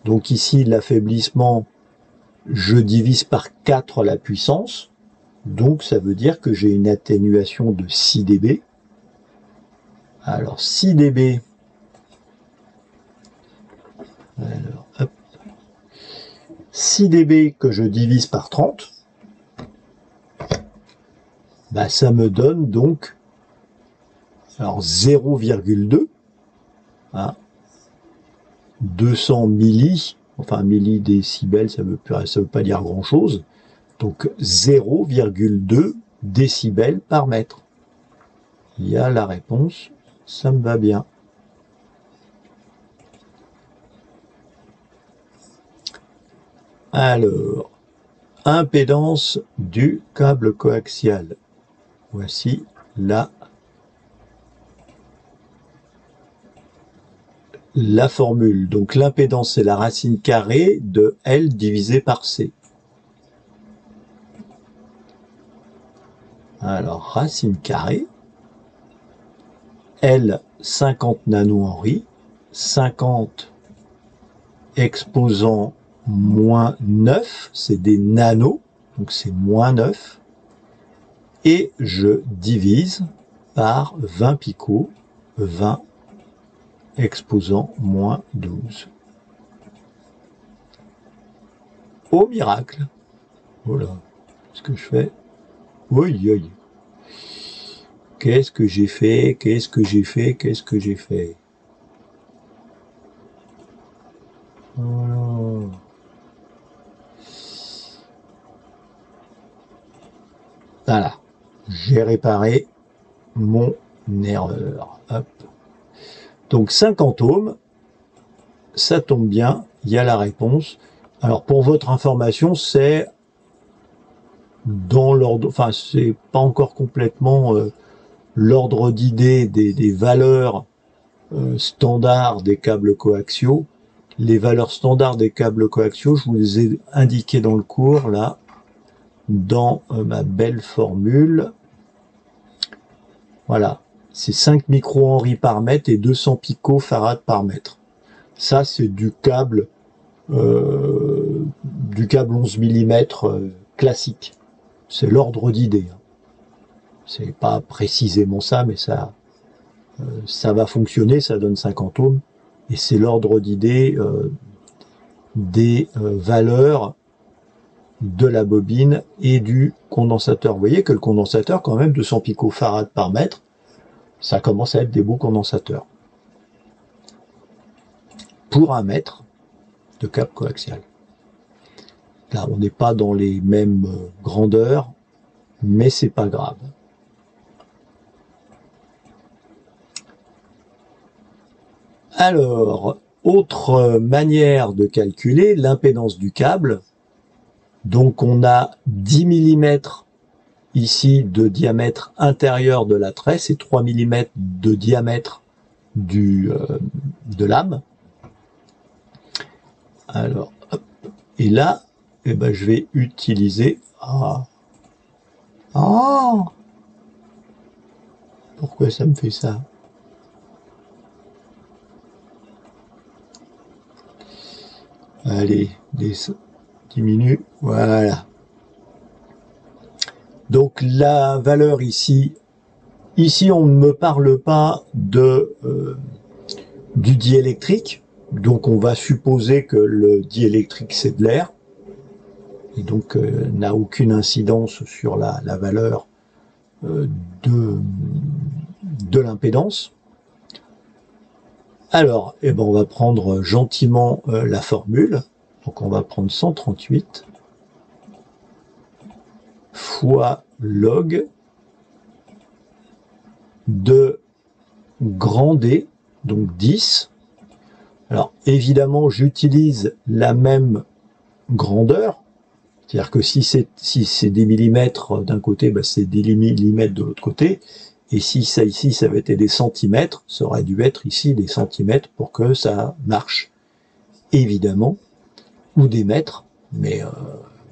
Donc ici, l'affaiblissement, je divise par 4 la puissance. Donc ça veut dire que j'ai une atténuation de 6 dB. Alors 6 dB, alors, hop. 6 dB que je divise par 30, bah, ça me donne donc 0,2, hein, 200 milli, enfin millidécibels, ça veut pas dire grand chose, donc 0,2 décibels par mètre. Il y a la réponse, ça me va bien. Alors, impédance du câble coaxial. Voici la formule. Donc l'impédance, c'est la racine carrée de L divisé par C. Alors, racine carrée, L 50 nanohenry, 50 exposant moins 9, c'est des nanos, donc c'est moins 9, et je divise par 20 picots, 20 exposant moins 12. Au miracle, voilà, ce que je fais, oui, oui. Qu'est-ce que j'ai fait, qu'est-ce que j'ai fait, qu'est-ce que j'ai fait. Voilà. Voilà, j'ai réparé mon erreur. Hop. Donc 50 ohms, ça tombe bien, il y a la réponse. Alors pour votre information, c'est dans l'ordre, enfin c'est pas encore complètement l'ordre d'idée des valeurs standards des câbles coaxiaux. Les valeurs standards des câbles coaxiaux, je vous les ai indiquées dans le cours, là, dans ma belle formule. Voilà, c'est 5 microhenry par mètre et 200 picofarads par mètre. Ça, c'est du câble 11 mm classique. C'est l'ordre d'idée. C'est pas précisément ça, mais ça va fonctionner, ça donne 50 ohms. et c'est l'ordre d'idée des valeurs de la bobine et du condensateur. Vous voyez que le condensateur, quand même, 200 picofarad par mètre, ça commence à être des beaux condensateurs. Pour 1 mètre de câble coaxial. Là, on n'est pas dans les mêmes grandeurs, mais c'est pas grave. Alors, autre manière de calculer l'impédance du câble. Donc on a 10 mm ici de diamètre intérieur de la tresse et 3 mm de diamètre de l'âme. Alors, hop, et là, eh ben, je vais utiliser... Pourquoi ça me fait ça? Allez, diminue, voilà. Donc la valeur ici on ne me parle pas de du diélectrique, donc on va supposer que le diélectrique c'est de l'air, et donc n'a aucune incidence sur la valeur de l'impédance. Alors, eh ben, on va prendre gentiment la formule. Donc on va prendre 138 fois log de grand D, donc 10. Alors évidemment, j'utilise la même grandeur, c'est-à-dire que si c'est des millimètres d'un côté, ben c'est des millimètres de l'autre côté. Et si ça ici, ça avait été des centimètres, ça aurait dû être ici des centimètres pour que ça marche, évidemment, ou des mètres. Mais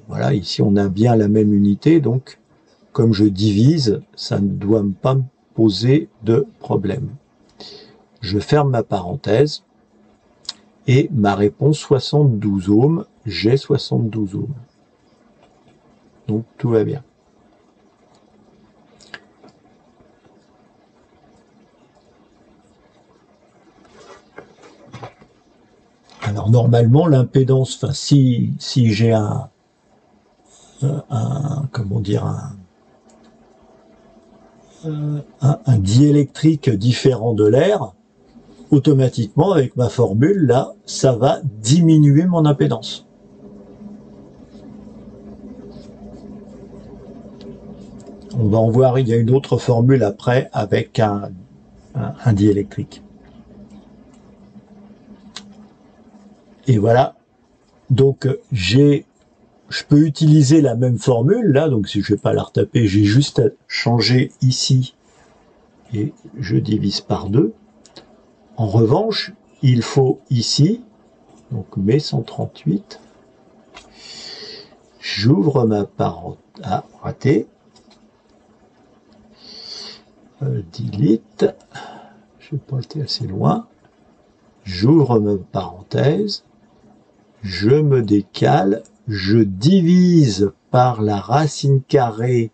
voilà, ici on a bien la même unité, donc comme je divise, ça ne doit pas me poser de problème. Je ferme ma parenthèse, et ma réponse 72 ohms, j'ai 72 ohms. Donc tout va bien. Alors normalement l'impédance, enfin si j'ai comment dire un diélectrique différent de l'air, automatiquement avec ma formule là, ça va diminuer mon impédance. On va en voir, il y a une autre formule après avec un diélectrique. Et voilà, donc je peux utiliser la même formule là, donc si je ne vais pas la retaper, j'ai juste à changer ici et je divise par 2. En revanche, il faut ici, donc mes 138, j'ouvre ma parenthèse, raté, delete, je n'ai pas été assez loin, j'ouvre ma parenthèse, je me décale, je divise par la racine carrée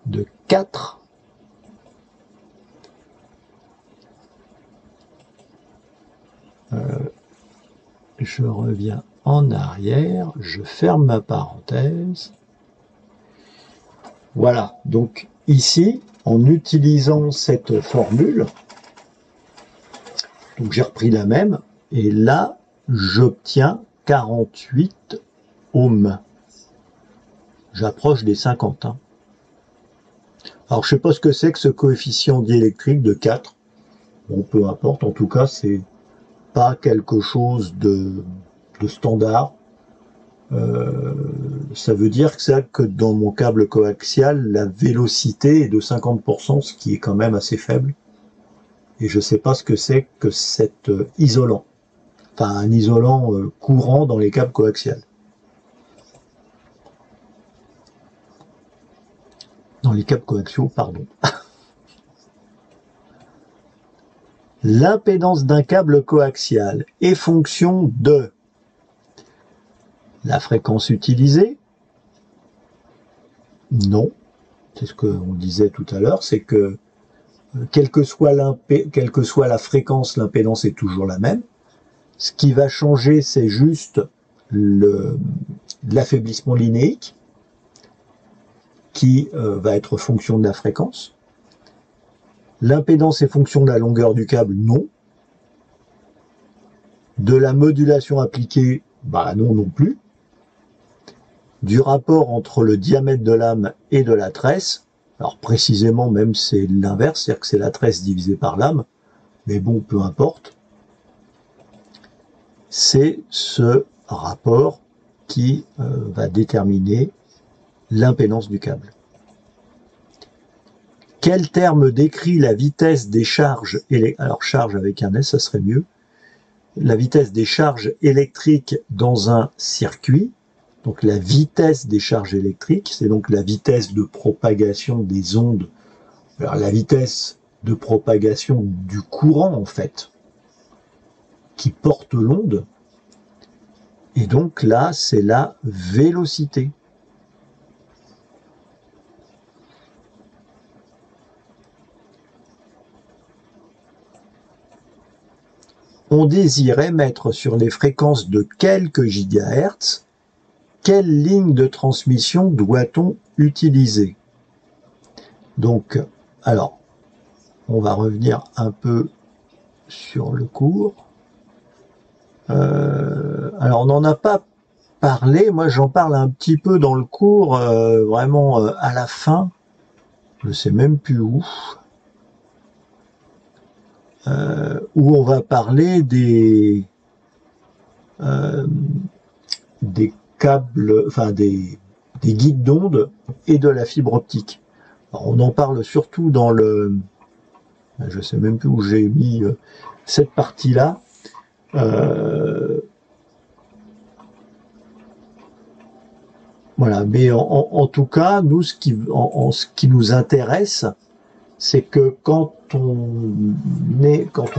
de 4, je reviens en arrière, je ferme ma parenthèse. Voilà, donc ici, en utilisant cette formule, donc j'ai repris la même, et là, j'obtiens 48 ohms. J'approche des 50. Hein. Alors, je ne sais pas ce que c'est que ce coefficient diélectrique de 4. Bon, peu importe, en tout cas, c'est pas quelque chose de standard. Ça veut dire que dans mon câble coaxial, la vélocité est de 50%, ce qui est quand même assez faible. Et je ne sais pas ce que c'est que cet isolant. Enfin, un isolant courant dans les câbles coaxiales. Dans les câbles coaxiaux, pardon. L'impédance d'un câble coaxial est fonction de la fréquence utilisée? Non. C'est ce qu'on disait tout à l'heure, c'est que quelle que soit la fréquence, l'impédance est toujours la même. Ce qui va changer, c'est juste l'affaiblissement linéique, qui va être fonction de la fréquence. L'impédance est fonction de la longueur du câble, non. De la modulation appliquée, bah non non plus. Du rapport entre le diamètre de lame et de la tresse, alors précisément même c'est l'inverse, c'est-à-dire que c'est la tresse divisée par lame, mais bon, peu importe. C'est ce rapport qui va déterminer l'impédance du câble. Quel terme décrit la vitesse des charges électriques? Alors charge avec un S, ça serait mieux. La vitesse des charges électriques dans un circuit. Donc la vitesse des charges électriques, c'est donc la vitesse de propagation des ondes. Alors la vitesse de propagation du courant en fait, qui porte l'onde. Et donc là, c'est la vélocité. On désire émettre sur les fréquences de quelques gigahertz. Quelle ligne de transmission doit-on utiliser? Donc, alors, on va revenir un peu sur le cours. Alors, on n'en a pas parlé. Moi, j'en parle un petit peu dans le cours, vraiment à la fin. Je ne sais même plus où. Où on va parler des câbles, enfin des guides d'onde et de la fibre optique. Alors, on en parle surtout dans le, je sais même plus où j'ai mis cette partie-là. Voilà, mais en tout cas, nous, ce qui nous intéresse, c'est que quand on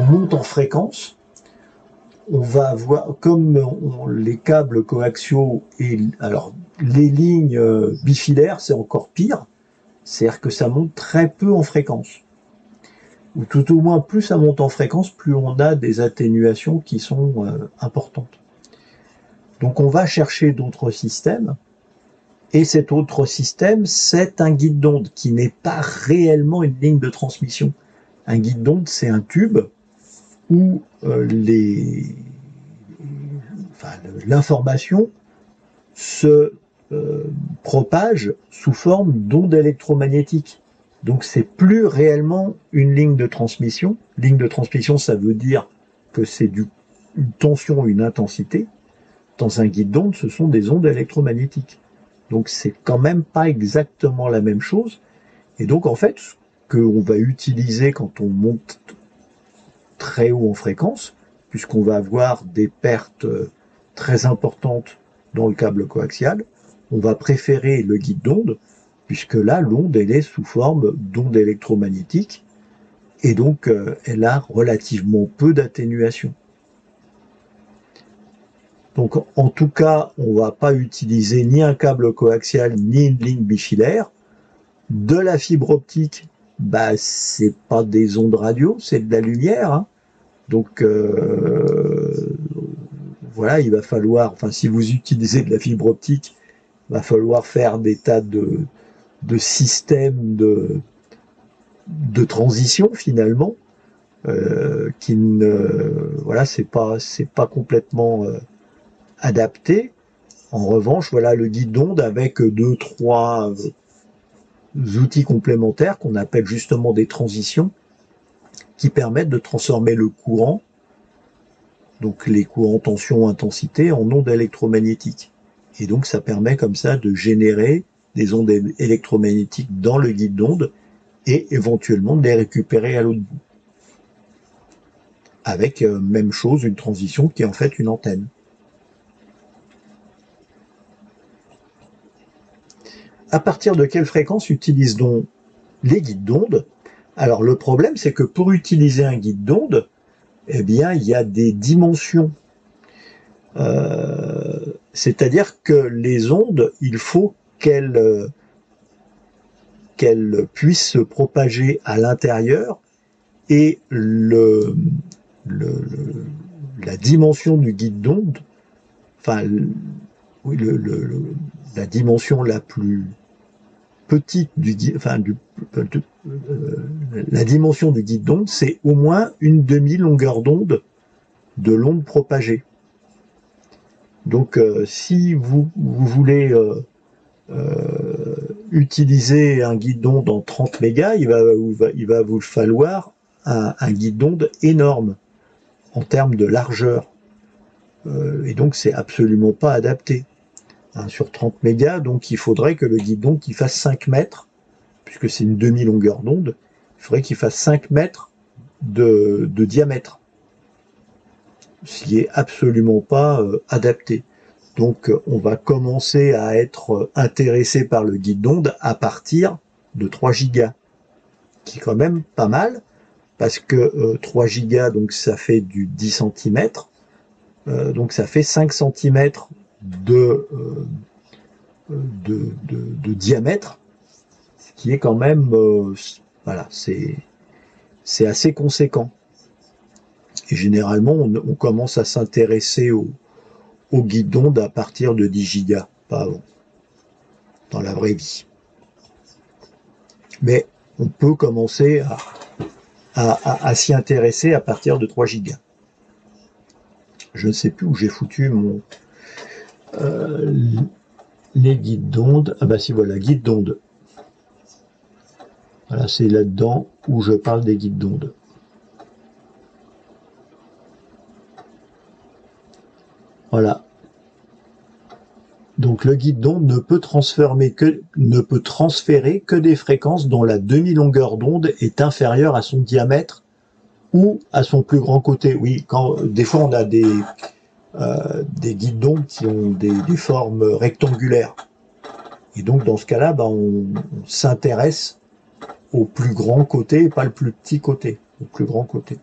monte en fréquence, on va avoir, comme les câbles coaxiaux et alors les lignes bifilaires, c'est encore pire, c'est-à-dire que ça monte très peu en fréquence. Ou tout au moins, plus ça monte en fréquence, plus on a des atténuations qui sont importantes. Donc on va chercher d'autres systèmes, et cet autre système, c'est un guide d'onde qui n'est pas réellement une ligne de transmission. Un guide d'onde, c'est un tube où l'information se propage sous forme d'ondes électromagnétiques. Donc c'est plus réellement une ligne de transmission. Ligne de transmission, ça veut dire que c'est une tension, une intensité. Dans un guide d'onde, ce sont des ondes électromagnétiques. Donc c'est quand même pas exactement la même chose. Et donc en fait, ce qu'on va utiliser quand on monte très haut en fréquence, puisqu'on va avoir des pertes très importantes dans le câble coaxial, on va préférer le guide d'onde, puisque là, l'onde, elle est sous forme d'onde électromagnétique, et donc elle a relativement peu d'atténuation. Donc en tout cas, on ne va pas utiliser ni un câble coaxial, ni une ligne bifilaire. De la fibre optique, bah, c'est pas des ondes radio, c'est de la lumière, hein. Donc voilà, il va falloir, enfin si vous utilisez de la fibre optique, il va falloir faire des tas de systèmes de transition finalement, qui ne, voilà, c'est pas complètement adapté. En revanche, voilà le guide d'onde avec 2-3 outils complémentaires qu'on appelle justement des transitions, qui permettent de transformer le courant, donc les courants tension-intensité, en ondes électromagnétiques. Et donc ça permet comme ça de générer des ondes électromagnétiques dans le guide d'onde et éventuellement de les récupérer à l'autre bout. Avec même chose, une transition qui est en fait une antenne. À partir de quelle fréquence utilise-t-on les guides d'onde? Alors le problème, c'est que pour utiliser un guide d'onde, eh bien, il y a des dimensions. C'est-à-dire que les ondes, il faut qu'elles puissent se propager à l'intérieur et la dimension du guide d'onde, enfin, oui, la dimension la plus petite la dimension du guide d'onde, c'est au moins une demi-longueur d'onde de l'onde propagée. Donc, si vous voulez utiliser un guide d'onde en 30 mégas, il va vous falloir un guide d'onde énorme en termes de largeur. Et donc, c'est absolument pas adapté. Sur 30 mégas, donc il faudrait que le guide d'onde qui fasse 5 mètres, puisque c'est une demi-longueur d'onde, il faudrait qu'il fasse 5 mètres de diamètre, ce qui est absolument pas adapté. Donc on va commencer à être intéressé par le guide d'onde à partir de 3 gigas, qui est quand même pas mal, parce que 3 gigas, donc ça fait du 10 cm, donc ça fait 5 cm de diamètre, ce qui est quand même, voilà, c'est assez conséquent. Et généralement, on commence à s'intéresser au guide d'onde à partir de 10 gigas, pas avant, dans la vraie vie. Mais on peut commencer à s'y intéresser à partir de 3 gigas. Je ne sais plus où j'ai foutu les guides d'onde. Ah bah si, voilà, guide d'onde. Voilà, c'est là-dedans où je parle des guides d'onde. Voilà. Donc le guide d'onde ne peut transférer que des fréquences dont la demi-longueur d'onde est inférieure à son diamètre ou à son plus grand côté. Oui, des fois on a des guides d'onde qui ont des formes rectangulaires. Et donc dans ce cas-là, on s'intéresse au plus grand côté et pas le plus petit côté, au plus grand côté.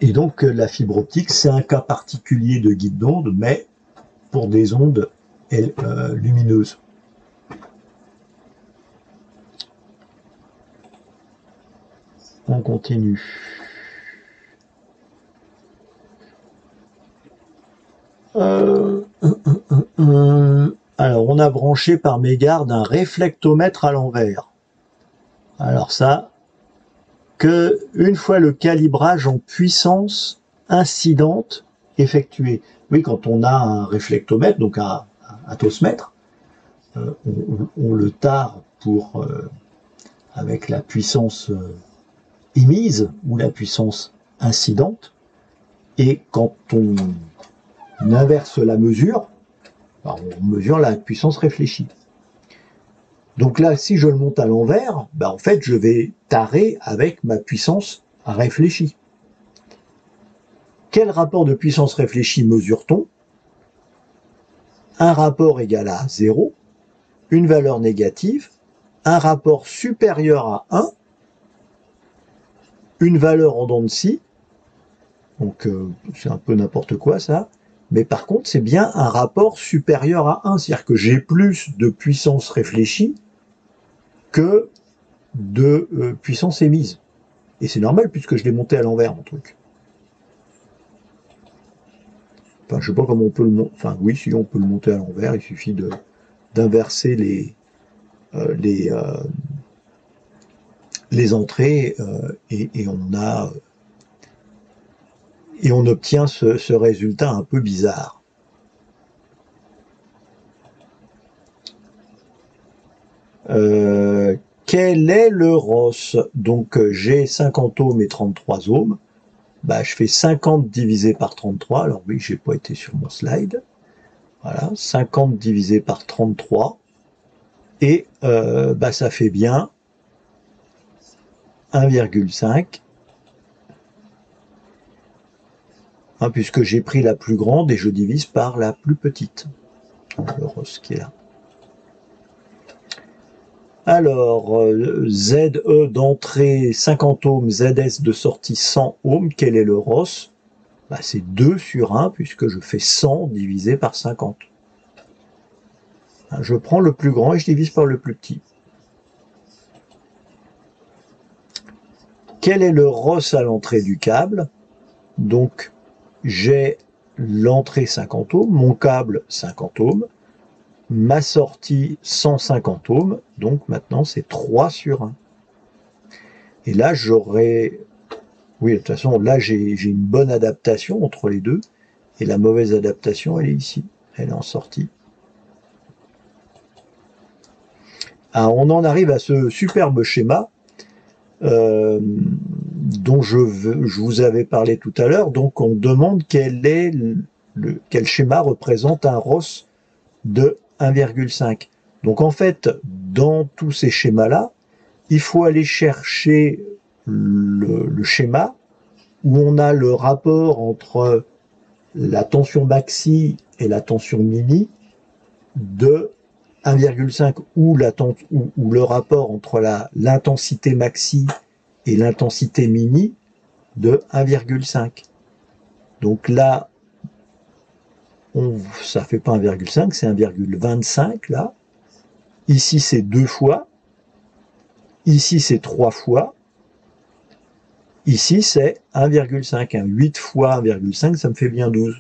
Et donc la fibre optique, c'est un cas particulier de guide d'onde, mais pour des ondes lumineuses. On continue. Alors, on a branché par mégarde un réflectomètre à l'envers. Alors ça, une fois le calibrage en puissance incidente effectué. Oui, quand on a un réflectomètre, donc un atosmètre, on le tare avec la puissance émise ou la puissance incidente, et quand on inverse la mesure, on mesure la puissance réfléchie. Donc là, si je le monte à l'envers, en fait, je vais tarer avec ma puissance réfléchie. Quel rapport de puissance réfléchie mesure-t-on? Un rapport égal à 0, une valeur négative, un rapport supérieur à 1, une valeur en dents de scie, donc c'est un peu n'importe quoi ça, mais par contre c'est bien un rapport supérieur à 1, c'est-à-dire que j'ai plus de puissance réfléchie que de puissance émise. Et c'est normal puisque je l'ai monté à l'envers mon truc. Enfin, je sais pas comment on peut le monter. Enfin, oui, si on peut le monter à l'envers, il suffit d'inverser les entrées et on obtient ce résultat un peu bizarre. Quel est le ROS? Donc j'ai 50 ohms et 33 ohms. Je fais 50 divisé par 33. Alors oui, j'ai pas été sur mon slide. Voilà, 50 divisé par 33. Et ça fait bien 1,5. Puisque j'ai pris la plus grande et je divise par la plus petite. Le ROS qui est là. Alors, ZE d'entrée 50 ohms, ZS de sortie 100 ohms, quel est le ROS? C'est 2 sur 1, puisque je fais 100 divisé par 50. Je prends le plus grand et je divise par le plus petit. quel est le ROS à l'entrée du câble? Donc, j'ai l'entrée 50 ohms, mon câble 50 ohms, ma sortie 150 ohms, donc maintenant c'est 3 sur 1. Et là, j'aurai... Oui, de toute façon, là, j'ai une bonne adaptation entre les deux, et la mauvaise adaptation, elle est ici, elle est en sortie. Alors, on en arrive à ce superbe schéma dont je vous avais parlé tout à l'heure. Donc, on demande quel schéma représente un ROS de 1,5. Donc, en fait, dans tous ces schémas-là, il faut aller chercher le schéma où on a le rapport entre la tension maxi et la tension mini de 1,5 ou le rapport entre l'intensité maxi et l'intensité mini de 1,5. Donc là, ça fait pas 1,5, c'est 1,25 là. Ici, c'est 2 fois. Ici, c'est 3 fois. Ici, c'est 1,5. 8 fois 1,5, ça me fait bien 12.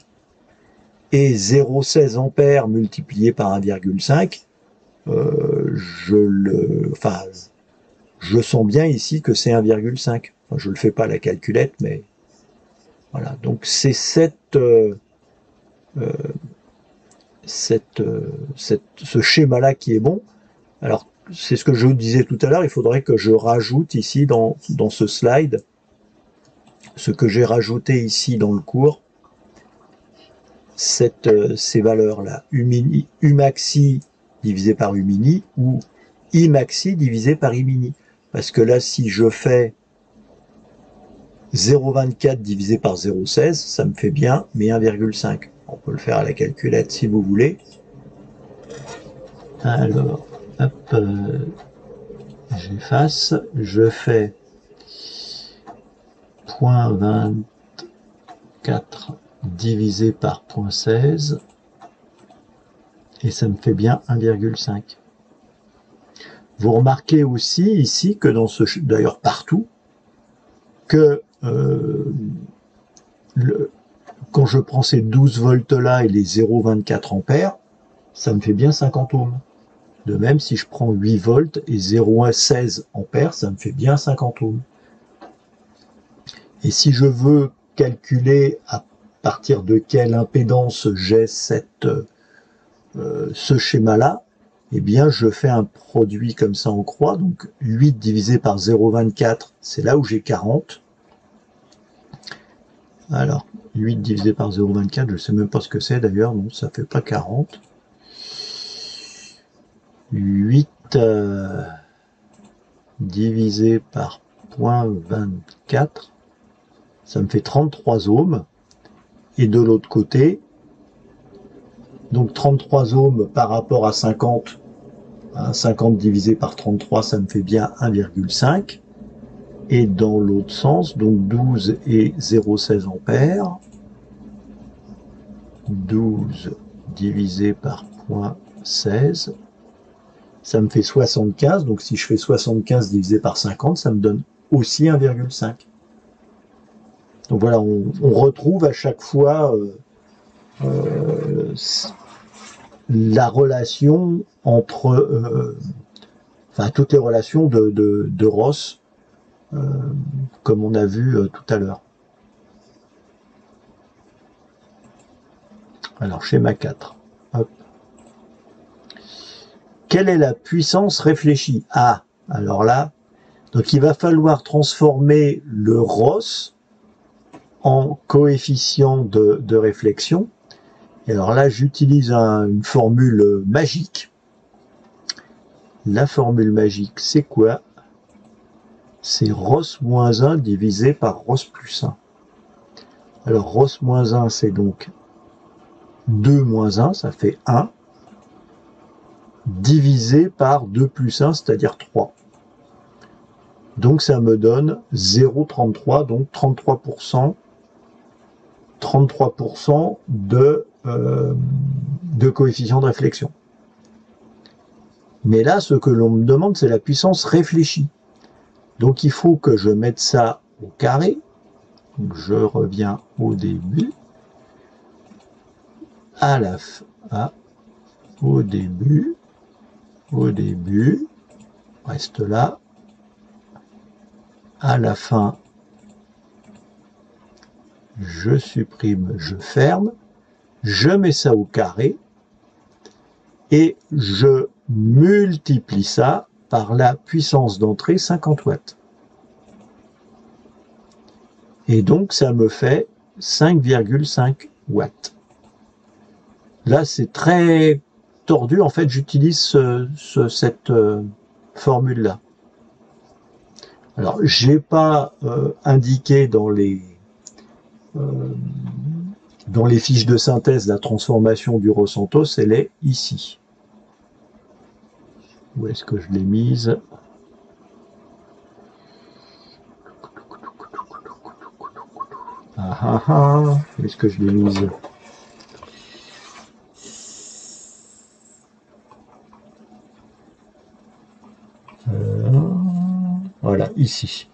Et 0,16 ampères multiplié par 1,5, je sens bien ici que c'est 1,5. Enfin, je ne le fais pas à la calculette, mais voilà. Donc c'est ce schéma-là qui est bon. Alors, c'est ce que je vous disais tout à l'heure, il faudrait que je rajoute ici dans ce slide ce que j'ai rajouté ici dans le cours, ces valeurs-là, U maxi divisé par U mini ou I maxi divisé par I mini. Parce que là, si je fais 0,24 divisé par 0,16, ça me fait bien mes 1,5. On peut le faire à la calculette si vous voulez. Alors, hop, j'efface, je fais 0,24 divisé par 0,16 et ça me fait bien 1,5. Vous remarquez aussi ici que dans d'ailleurs partout, que quand je prends ces 12 volts là et les 0,24 ampères, ça me fait bien 50 ohms. De même, si je prends 8 volts et 0,16 ampères, ça me fait bien 50 ohms. Et si je veux calculer à partir de quelle impédance j'ai ce schéma-là, eh bien, je fais un produit comme ça en croix. Donc, 8 divisé par 0,24, c'est là où j'ai 40. Alors, 8 divisé par 0,24, je ne sais même pas ce que c'est d'ailleurs, non, ça ne fait pas 40. 8 divisé par 0,24, ça me fait 33 ohms. Et de l'autre côté, donc 33 ohms par rapport à 50, 50 divisé par 33, ça me fait bien 1,5. Et dans l'autre sens, donc 12 et 0,16 ampères, 12 divisé par 0,16, ça me fait 75. Donc si je fais 75 divisé par 50, ça me donne aussi 1,5. Donc voilà, on retrouve à chaque fois la relation entre, toutes les relations de Ross, comme on a vu tout à l'heure. Alors, schéma 4. Hop. Quelle est la puissance réfléchie? Ah, alors là, donc il va falloir transformer le Ross en coefficient de réflexion. Et alors là, j'utilise une formule magique. La formule magique, c'est quoi? C'est Ross moins 1 divisé par Ross plus 1. Alors, Ross moins 1, c'est donc 2 moins 1, ça fait 1, divisé par 2 plus 1, c'est-à-dire 3. Donc, ça me donne 0,33, donc 33%, 33% de coefficient de réflexion. Mais là, ce que l'on me demande, c'est la puissance réfléchie. Donc il faut que je mette ça au carré. Donc, je reviens au début, à la fin, au début, reste là, à la fin, je supprime, je ferme, je mets ça au carré et je multiplie ça par la puissance d'entrée 50 watts. Et donc ça me fait 5,5 watts. Là c'est très tordu, en fait j'utilise cette formule-là. Alors j'ai pas indiqué dans les fiches de synthèse la transformation du Rosantos, elle est ici. Où est-ce que je l'ai mise? Où est-ce que je l'ai mise? Voilà, ici.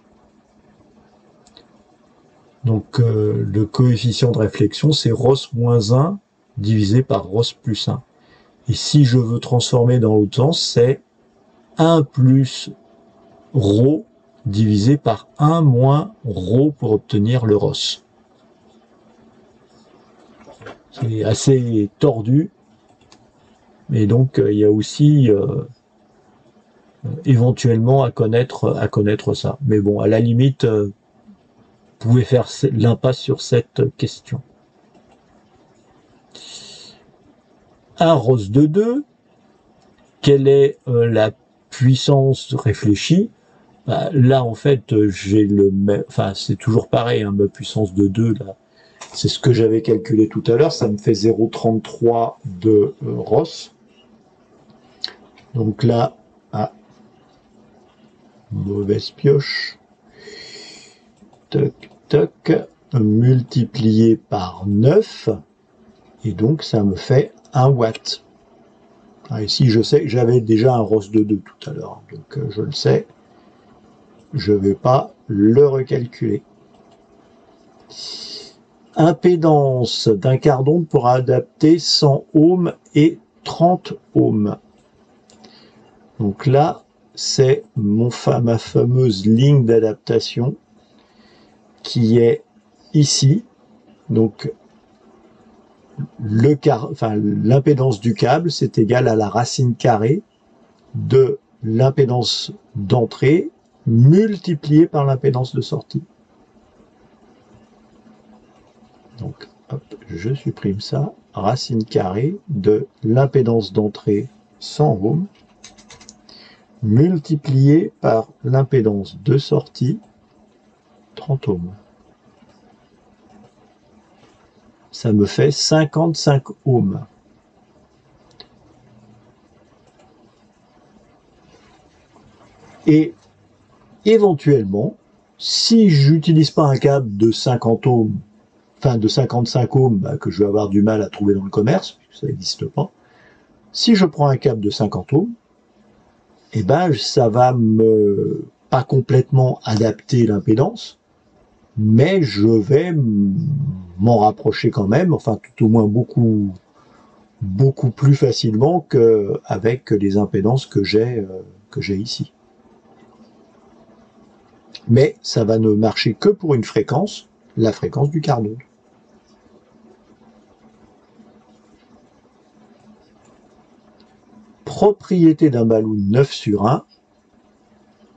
Donc le coefficient de réflexion, c'est ROS-1 divisé par ROS plus 1. Et si je veux transformer dans l'autre sens, c'est 1 plus ρ divisé par 1 moins ρ pour obtenir le ROS. C'est assez tordu, mais donc il y a aussi éventuellement à connaître ça. Mais bon, à la limite, vous pouvez faire l'impasse sur cette question. Un ROS de 2, quelle est la puissance réfléchie? Bah, là, en fait, j'ai le même, enfin, c'est toujours pareil, hein, ma puissance de 2, là, c'est ce que j'avais calculé tout à l'heure, ça me fait 0,33 de ROS. Donc là, mauvaise pioche, toc, toc, multiplié par 9, et donc ça me fait 1 watt. Ah, ici, je sais que j'avais déjà un ROS de 2 tout à l'heure, donc je le sais, je ne vais pas le recalculer. Impédance d'un quart d'onde pour adapter 100 ohms et 30 ohms. Donc là, c'est ma fameuse ligne d'adaptation qui est ici. Donc l'impédance du câble, c'est égal à la racine carrée de l'impédance d'entrée multipliée par l'impédance de sortie. Donc, hop, je supprime ça. Racine carrée de l'impédance d'entrée 100 ohms multiplié par l'impédance de sortie 30 ohms. Ça me fait 55 ohms. Et éventuellement, si j'utilise pas un câble de 50 ohms, enfin de 55 ohms, bah, que je vais avoir du mal à trouver dans le commerce, puisque ça n'existe pas, si je prends un câble de 50 ohms, eh ben, ça va me pas complètement adapter l'impédance, mais je vais m'en rapprocher quand même, enfin tout au moins beaucoup plus facilement qu'avec les impédances que j'ai ici. Mais ça va ne marcher que pour une fréquence, la fréquence du quart d'onde. Propriété d'un ballon 9 sur 1,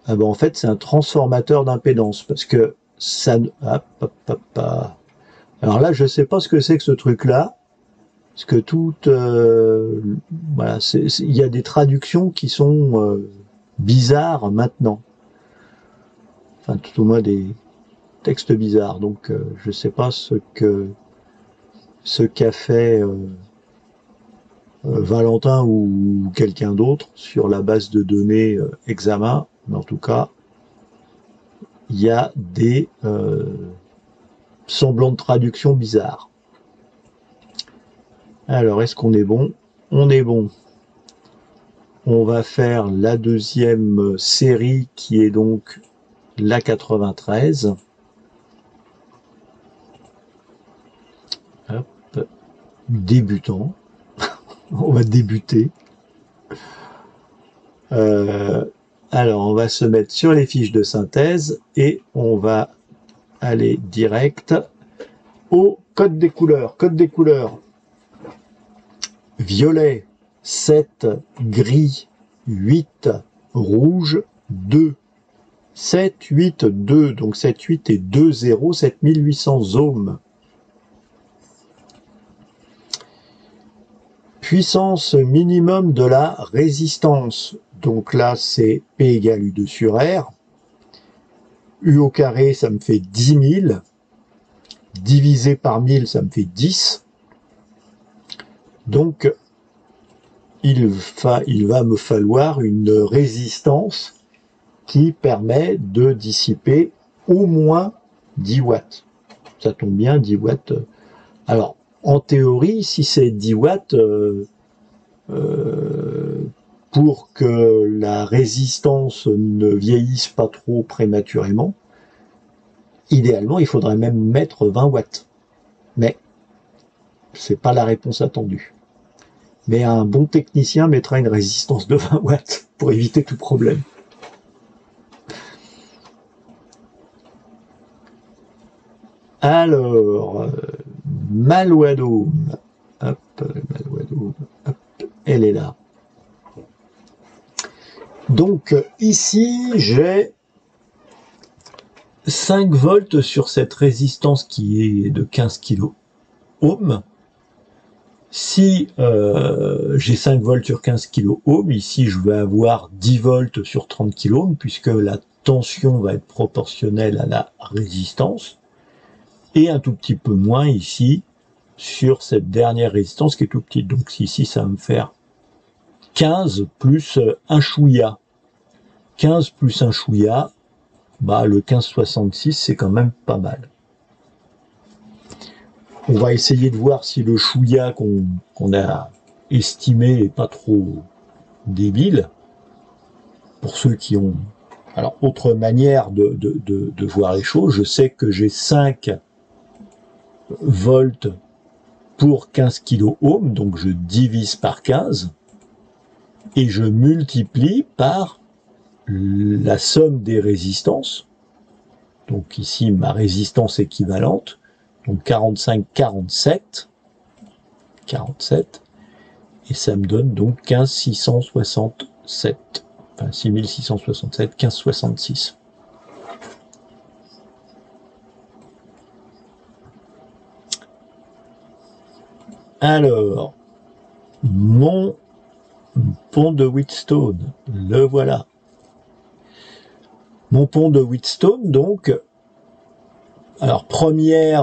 ah ben en fait c'est un transformateur d'impédance, parce que ça... Alors là je sais pas ce que c'est que ce truc là, parce que voilà, il y a des traductions qui sont bizarres maintenant, enfin tout au moins des textes bizarres, donc je sais pas ce qu'a fait Valentin ou quelqu'un d'autre sur la base de données examen, mais en tout cas, il y a des semblants de traduction bizarres. Alors, est-ce qu'on est bon? On est bon. On va faire la deuxième série qui est donc la 93. Hop, débutant. On va débuter. Alors, on va se mettre sur les fiches de synthèse et on va aller direct au code des couleurs. Code des couleurs. Violet, 7, gris, 8, rouge, 2. 7, 8, 2. Donc 7, 8 et 2, 0, 7800 ohms. Puissance minimum de la résistance. Donc là, c'est P égale U2 sur R. U au carré, ça me fait 10 000. Divisé par 1000, ça me fait 10. Donc, il va me falloir une résistance qui permet de dissiper au moins 10 watts. Ça tombe bien, 10 watts. Alors, en théorie, si c'est 10 watts, pour que la résistance ne vieillisse pas trop prématurément, idéalement, il faudrait même mettre 20 watts. Mais c'est pas la réponse attendue. Mais un bon technicien mettra une résistance de 20 watts pour éviter tout problème. Alors, Malouadome, hop, Malouadome, hop, elle est là. Donc ici, j'ai 5 volts sur cette résistance qui est de 15 kilo ohms. Si j'ai 5 volts sur 15 kilo ohms, ici je vais avoir 10 volts sur 30 kilo ohms, puisque la tension va être proportionnelle à la résistance, et un tout petit peu moins ici sur cette dernière résistance qui est tout petite. Donc ici ça va me faire 15 plus un chouïa. 15 plus un chouïa, bah, le 1566 c'est quand même pas mal. On va essayer de voir si le chouïa qu'on a estimé est pas trop débile. Pour ceux qui ont... Alors, autre manière de voir les choses, je sais que j'ai 5 volts pour 15 kilo ohms, donc je divise par 15 et je multiplie par la somme des résistances. Donc ici, ma résistance équivalente. Donc 45, 47, et ça me donne donc 15 667, enfin 6667, 1566. Alors, mon pont de Wheatstone, le voilà. Mon pont de Wheatstone, donc, alors premier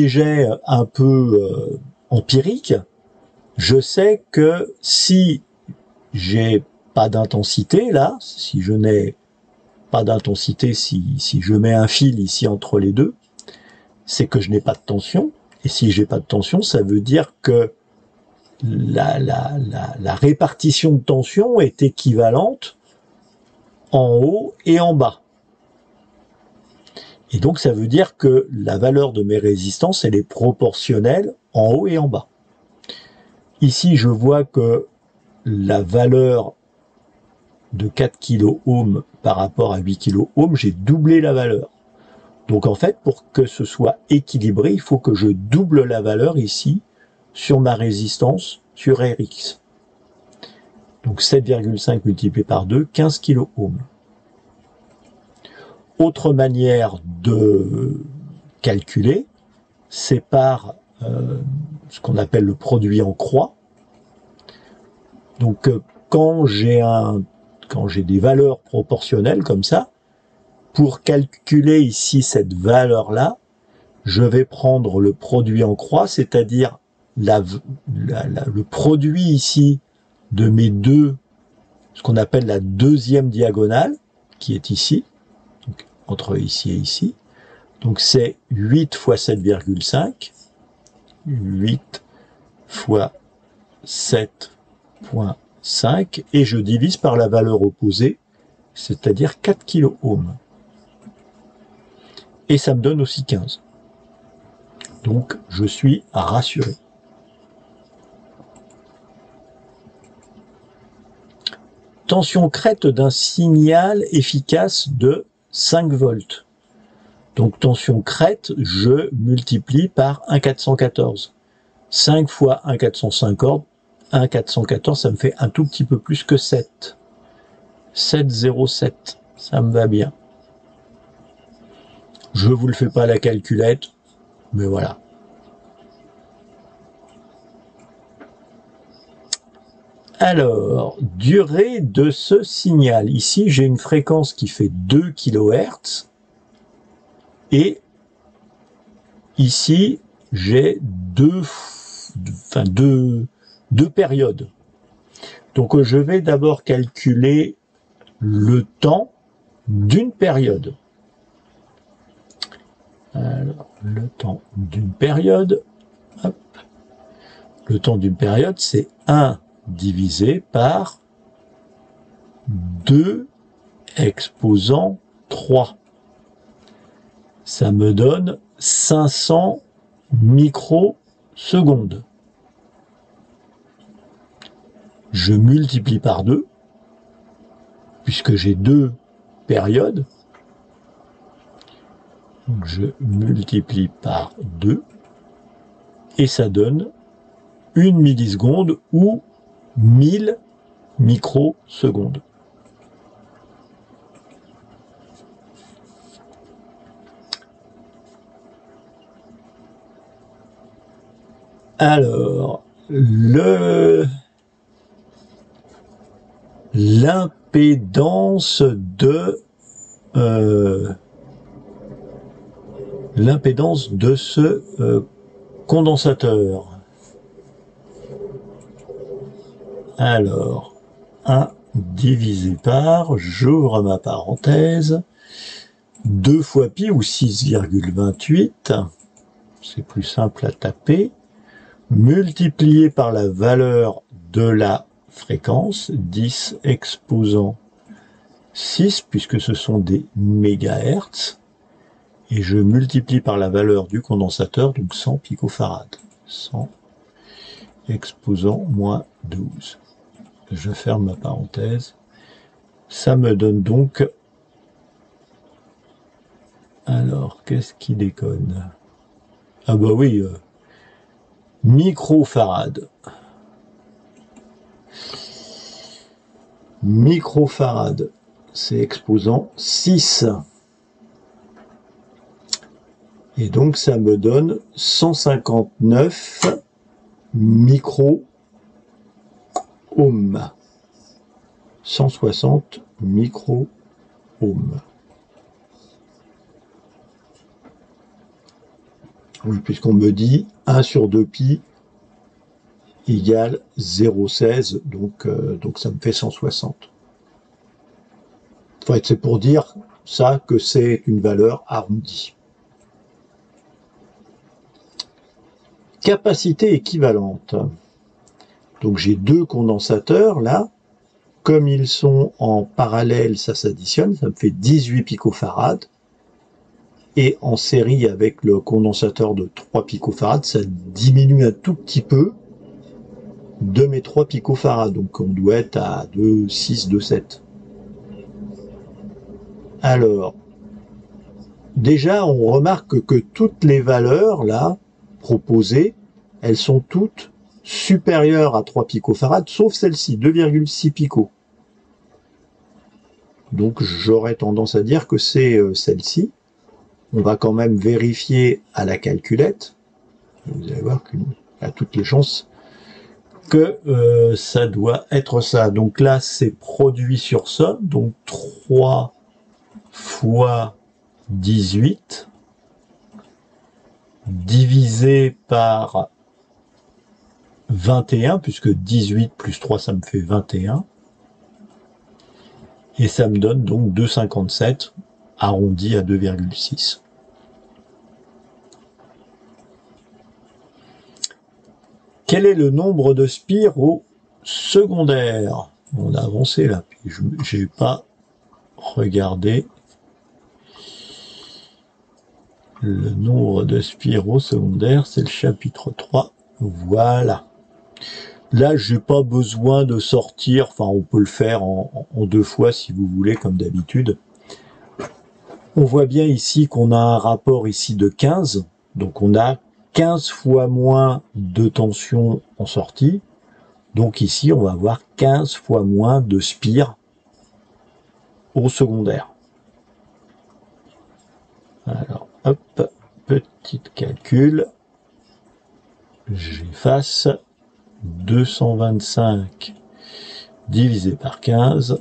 jet un peu empirique, je sais que si j'ai pas d'intensité là, si je n'ai pas d'intensité, si je mets un fil ici entre les deux, c'est que je n'ai pas de tension. Et si j'ai pas de tension, ça veut dire que la répartition de tension est équivalente en haut et en bas. Et donc ça veut dire que la valeur de mes résistances, elle est proportionnelle en haut et en bas. Ici, je vois que la valeur de 4 kilo ohms par rapport à 8 kilo ohms, j'ai doublé la valeur. Donc en fait, pour que ce soit équilibré, il faut que je double la valeur ici sur ma résistance sur Rx. Donc 7,5 multiplié par 2, 15 kilo ohms. Autre manière de calculer, c'est par ce qu'on appelle le produit en croix. Donc quand j'ai des valeurs proportionnelles comme ça, pour calculer ici cette valeur-là, je vais prendre le produit en croix, c'est-à-dire le produit ici de mes deux, ce qu'on appelle la deuxième diagonale, qui est ici, donc entre ici et ici. Donc c'est 8 fois 7,5, 8 fois 7,5, et je divise par la valeur opposée, c'est-à-dire 4 kΩ. Et ça me donne aussi 15. Donc, je suis rassuré. Tension crête d'un signal efficace de 5 volts. Donc, tension crête, je multiplie par 1,414. 5 fois 1,450, 1,414, ça me fait un tout petit peu plus que 7. 7,07, ça me va bien. Je vous le fais pas à la calculette, mais voilà. Alors, durée de ce signal. Ici, j'ai une fréquence qui fait 2 kHz. Et ici, j'ai deux périodes. Donc, je vais d'abord calculer le temps d'une période. Alors, le temps d'une période, hop. Le temps d'une période, c'est 1 divisé par 2 exposant 3. Ça me donne 500 microsecondes. Je multiplie par 2, puisque j'ai 2 périodes. Donc je multiplie par 2, et ça donne 1 milliseconde ou 1000 microsecondes. Alors, l'impédance de ce condensateur. Alors, 1 divisé par, j'ouvre ma parenthèse, 2 fois pi ou 6,28, c'est plus simple à taper, multiplié par la valeur de la fréquence, 10 exposant 6, puisque ce sont des mégahertz, et je multiplie par la valeur du condensateur, donc 100 picofarads. 100 exposant moins 12. Je ferme ma parenthèse. Ça me donne donc... Alors, qu'est-ce qui déconne? Ah bah oui, microfarad. Microfarad, c'est exposant 6. Et donc, ça me donne 159 micro-ohms. 160 micro-ohms. Oui, puisqu'on me dit 1 sur 2 pi égale 0,16, donc ça me fait 160. En fait, c'est pour dire ça que c'est une valeur arrondie. Capacité équivalente. Donc j'ai 2 condensateurs là. Comme ils sont en parallèle, ça s'additionne, ça me fait 18 picofarads. Et en série avec le condensateur de 3 picofarads, ça diminue un tout petit peu de mes 3 picofarads. Donc on doit être à 2,6, 2,7. Alors, déjà on remarque que toutes les valeurs là proposées, elles sont toutes supérieures à 3 picofarads, sauf celle-ci, 2,6 pico. Donc j'aurais tendance à dire que c'est celle-ci. On va quand même vérifier à la calculette. Vous allez voir qu'il y a toutes les chances que ça doit être ça. Donc là, c'est produit sur somme. Donc 3 fois 18 divisé par 21, puisque 18 plus 3, ça me fait 21. Et ça me donne donc 2,57 arrondi à 2,6. Quel est le nombre de spires au secondaire? On a avancé là, puis j'ai pas regarder le nombre de spiraux secondaires, c'est le chapitre 3. Voilà. Là, j'ai pas besoin de sortir, enfin on peut le faire en 2 fois si vous voulez, comme d'habitude. On voit bien ici qu'on a un rapport ici de 15, donc on a 15 fois moins de tension en sortie. Donc ici, on va avoir 15 fois moins de spire au secondaire. Alors, hop, petit calcul. J'efface 225 divisé par 15.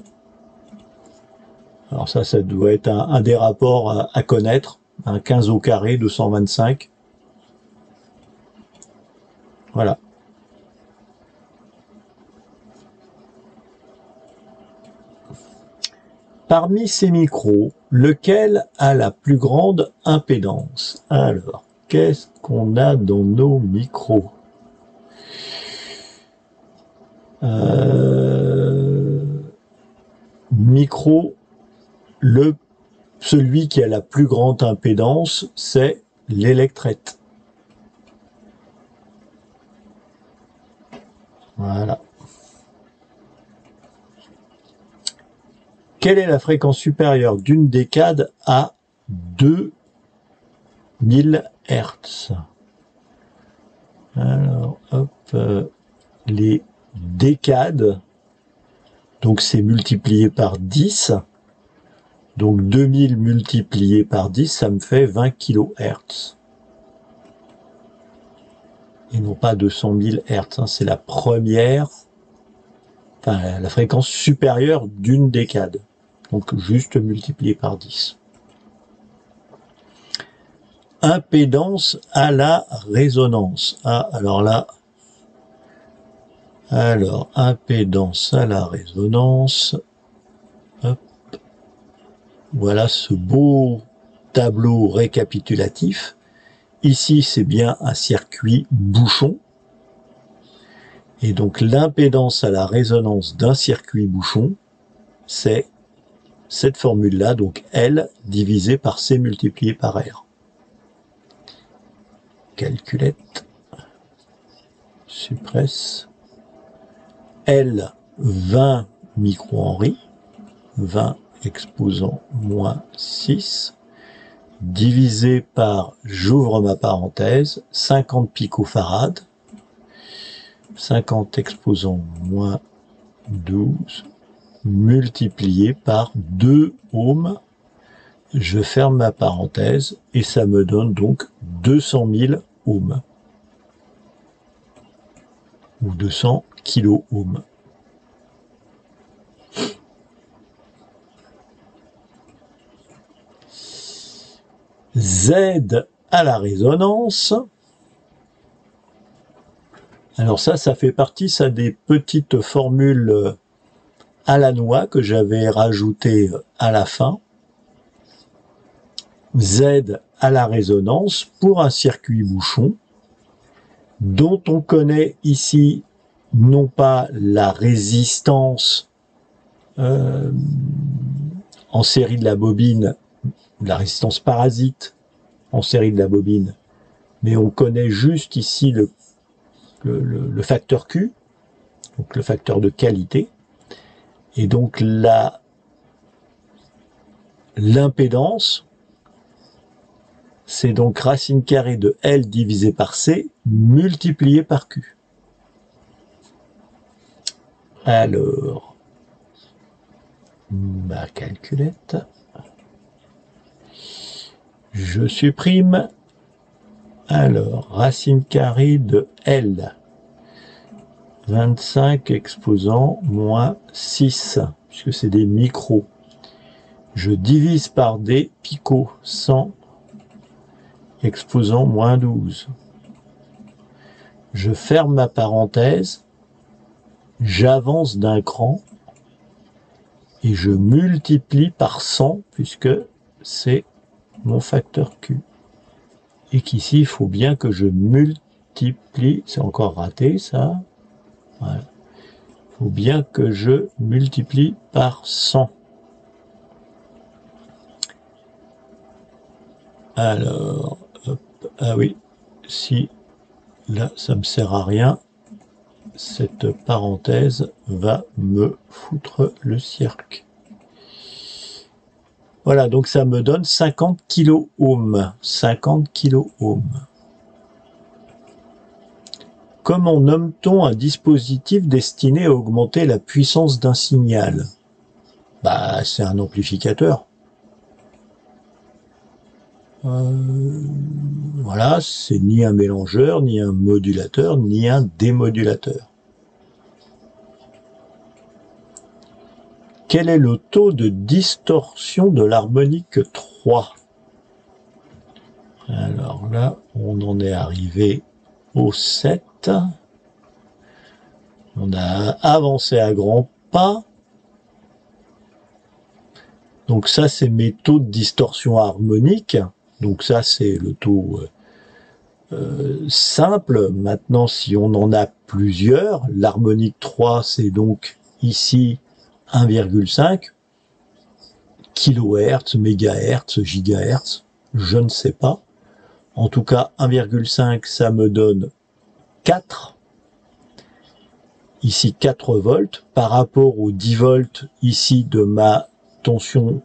Alors ça doit être un des rapports à connaître. Un 15 au carré, 225. Voilà. Parmi ces micros, lequel a la plus grande impédance? Alors, qu'est-ce qu'on a dans nos micros? Micro, celui qui a la plus grande impédance, c'est l'électrette. Voilà. Quelle est la fréquence supérieure d'une décade à 2000 Hz? Alors, hop, les décades, donc c'est multiplié par 10. Donc 2000 multiplié par 10, ça me fait 20 kHz. Et non pas 200 000 Hz, hein, c'est la première, enfin la fréquence supérieure d'une décade. Donc juste multiplié par 10. Impédance à la résonance. Ah, alors là, impédance à la résonance. Hop. Voilà ce beau tableau récapitulatif. Ici, c'est bien un circuit bouchon. Et donc, l'impédance à la résonance d'un circuit bouchon, c'est cette formule-là, donc L divisé par C multiplié par R. Calculette. Suppresse. L, 20 microhenry. 20 exposant moins 6. Divisé par, j'ouvre ma parenthèse, 50 picofarad. 50 exposant moins 12. Multiplié par 2 ohms, je ferme ma parenthèse et ça me donne donc 200 000 ohms ou 200 kilo-ohms. Z à la résonance. Alors ça fait partie, ça, des petites formules à la noix que j'avais rajouté à la fin. Z à la résonance pour un circuit bouchon dont on connaît ici non pas la résistance en série de la bobine, la résistance parasite en série de la bobine, mais on connaît juste ici le facteur Q, donc le facteur de qualité. Et donc l'impédance, c'est donc racine carrée de L divisé par C multiplié par Q. Alors, ma calculette, je supprime. Alors, racine carrée de L, 25 exposant moins 6, puisque c'est des micros. Je divise par des picots, 100 exposant moins 12. Je ferme ma parenthèse, j'avance d'un cran et je multiplie par 100 puisque c'est mon facteur Q. Et qu'ici, il faut bien que je multiplie, c'est encore raté ça, voilà. Il faut bien que je multiplie par 100. Alors, hop, ah oui, si là ça me sert à rien, cette parenthèse va me foutre le cirque. Voilà, donc ça me donne 50 kilo-ohms. 50 kilo-ohms. Comment nomme-t-on un dispositif destiné à augmenter la puissance d'un signal? Bah, c'est un amplificateur. Voilà, c'est ni un mélangeur, ni un modulateur, ni un démodulateur. Quel est le taux de distorsion de l'harmonique 3? Alors là, on en est arrivé au 7. On a avancé à grands pas. Donc ça, c'est mes taux de distorsion harmonique. Donc ça, c'est le taux simple. Maintenant, si on en a plusieurs, l'harmonique 3, c'est donc ici 1,5 kHz, mégahertz, gigahertz, je ne sais pas. En tout cas, 1,5, ça me donne 4. Ici, 4 volts par rapport aux 10 volts ici de ma tension,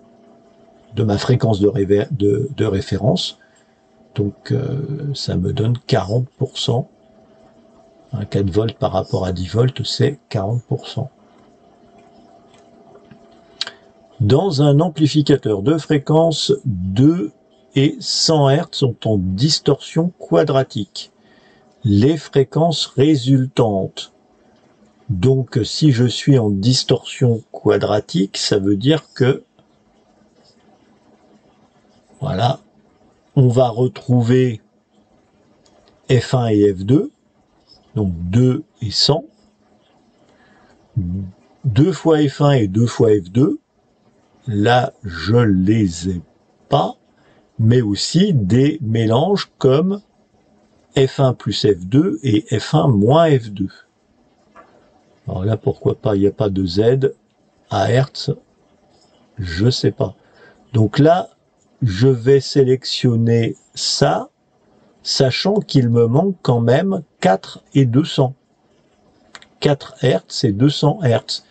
de ma fréquence de référence. Donc, ça me donne 40%. 4 volts par rapport à 10 volts, c'est 40%. Dans un amplificateur de fréquence, 2 et 100 Hz sont en distorsion quadratique. Les fréquences résultantes. Donc, si je suis en distorsion quadratique, ça veut dire que, voilà, on va retrouver F1 et F2, donc 2 et 100, 2 fois F1 et 2 fois F2, là, je les ai pas, mais aussi des mélanges comme F1 plus F2 et F1 moins F2. Alors là, pourquoi pas, il n'y a pas de Z à Hertz, je sais pas. Donc là, je vais sélectionner ça, sachant qu'il me manque quand même 4 et 200. 4 Hz et 200 Hz.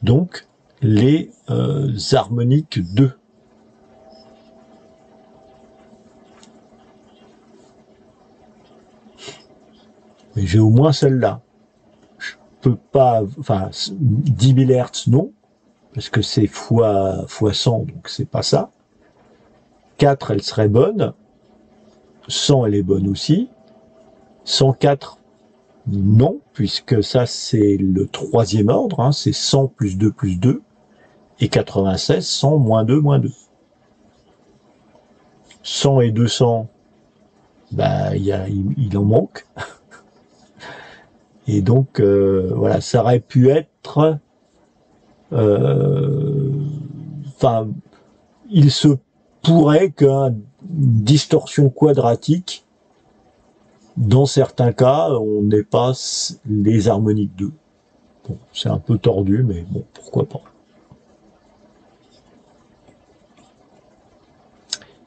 Donc, les harmoniques 2. Mais j'ai au moins celle-là. Je peux pas, enfin, 10 000 Hz, non, parce que c'est fois 100, donc c'est pas ça. 4, elle serait bonne. 100, elle est bonne aussi. 104, non, puisque ça, c'est le troisième ordre, hein, c'est 100 plus 2 plus 2. Et 96, 100 moins 2 moins 2. 100 et 200, bah, il en manque. Et donc, voilà, ça aurait pu être... Enfin, il se pourrait qu'une distorsion quadratique, dans certains cas, on n'ait pas les harmoniques 2. Bon, c'est un peu tordu, mais bon, pourquoi pas.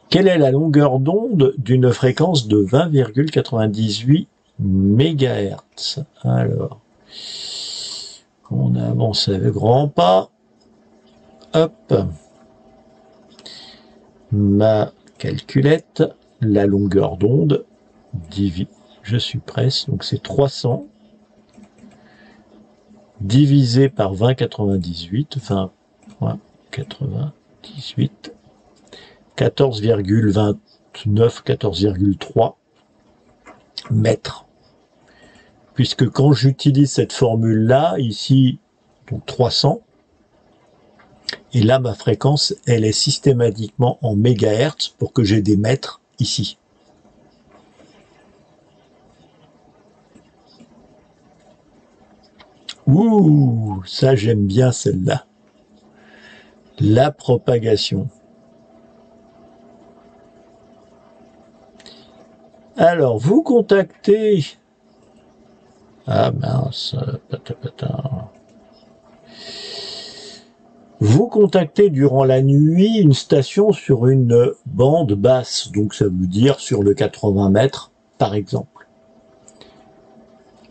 Quelle est la longueur d'onde d'une fréquence de 20,98 MHz? Alors, on avance avec grand pas. Hop. Ma calculette, la longueur d'onde, je suis presque, donc c'est 300 divisé par 20,98, 20,98, 14,29, 14,3 mètres. Puisque quand j'utilise cette formule-là, ici, donc 300, et là, ma fréquence, elle est systématiquement en mégahertz pour que j'ai des mètres ici. Ouh, ça j'aime bien celle-là. La propagation. Alors, vous contactez... Ah mince, Vous contactez durant la nuit une station sur une bande basse, donc ça veut dire sur le 80 mètres par exemple.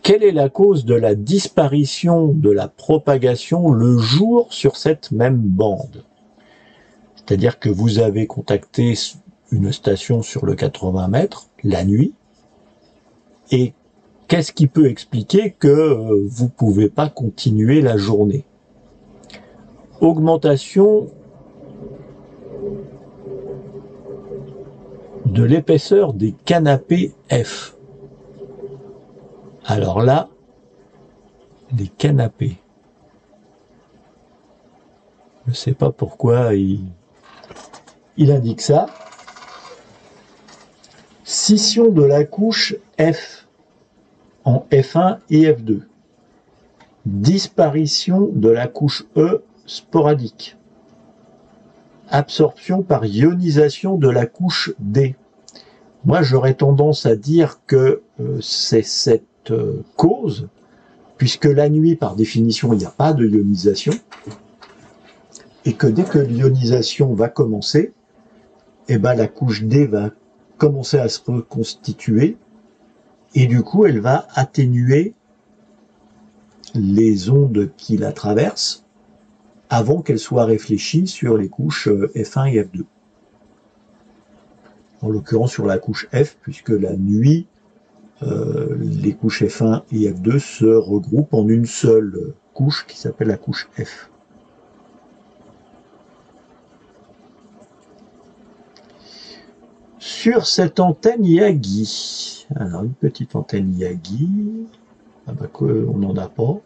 Quelle est la cause de la disparition de la propagation le jour sur cette même bande? C'est-à-dire que vous avez contacté une station sur le 80 mètres la nuit, et qu'est-ce qui peut expliquer que vous ne pouvez pas continuer la journée? Augmentation de l'épaisseur des canapés F. Alors là, les canapés. Je ne sais pas pourquoi il indique ça. Scission de la couche F en F1 et F2. Disparition de la couche E sporadique. Absorption par ionisation de la couche D. Moi, j'aurais tendance à dire que c'est cette cause, puisque la nuit, par définition, il n'y a pas de ionisation, et que dès que l'ionisation va commencer, eh ben, la couche D va commencer à se reconstituer, et du coup, elle va atténuer les ondes qui la traversent avant qu'elles soient réfléchies sur les couches F1 et F2. En l'occurrence sur la couche F, puisque la nuit, les couches F1 et F2 se regroupent en une seule couche qui s'appelle la couche F. Sur cette antenne Yagi, alors une petite antenne Yagi, ah bah quoi, on n'en a pas.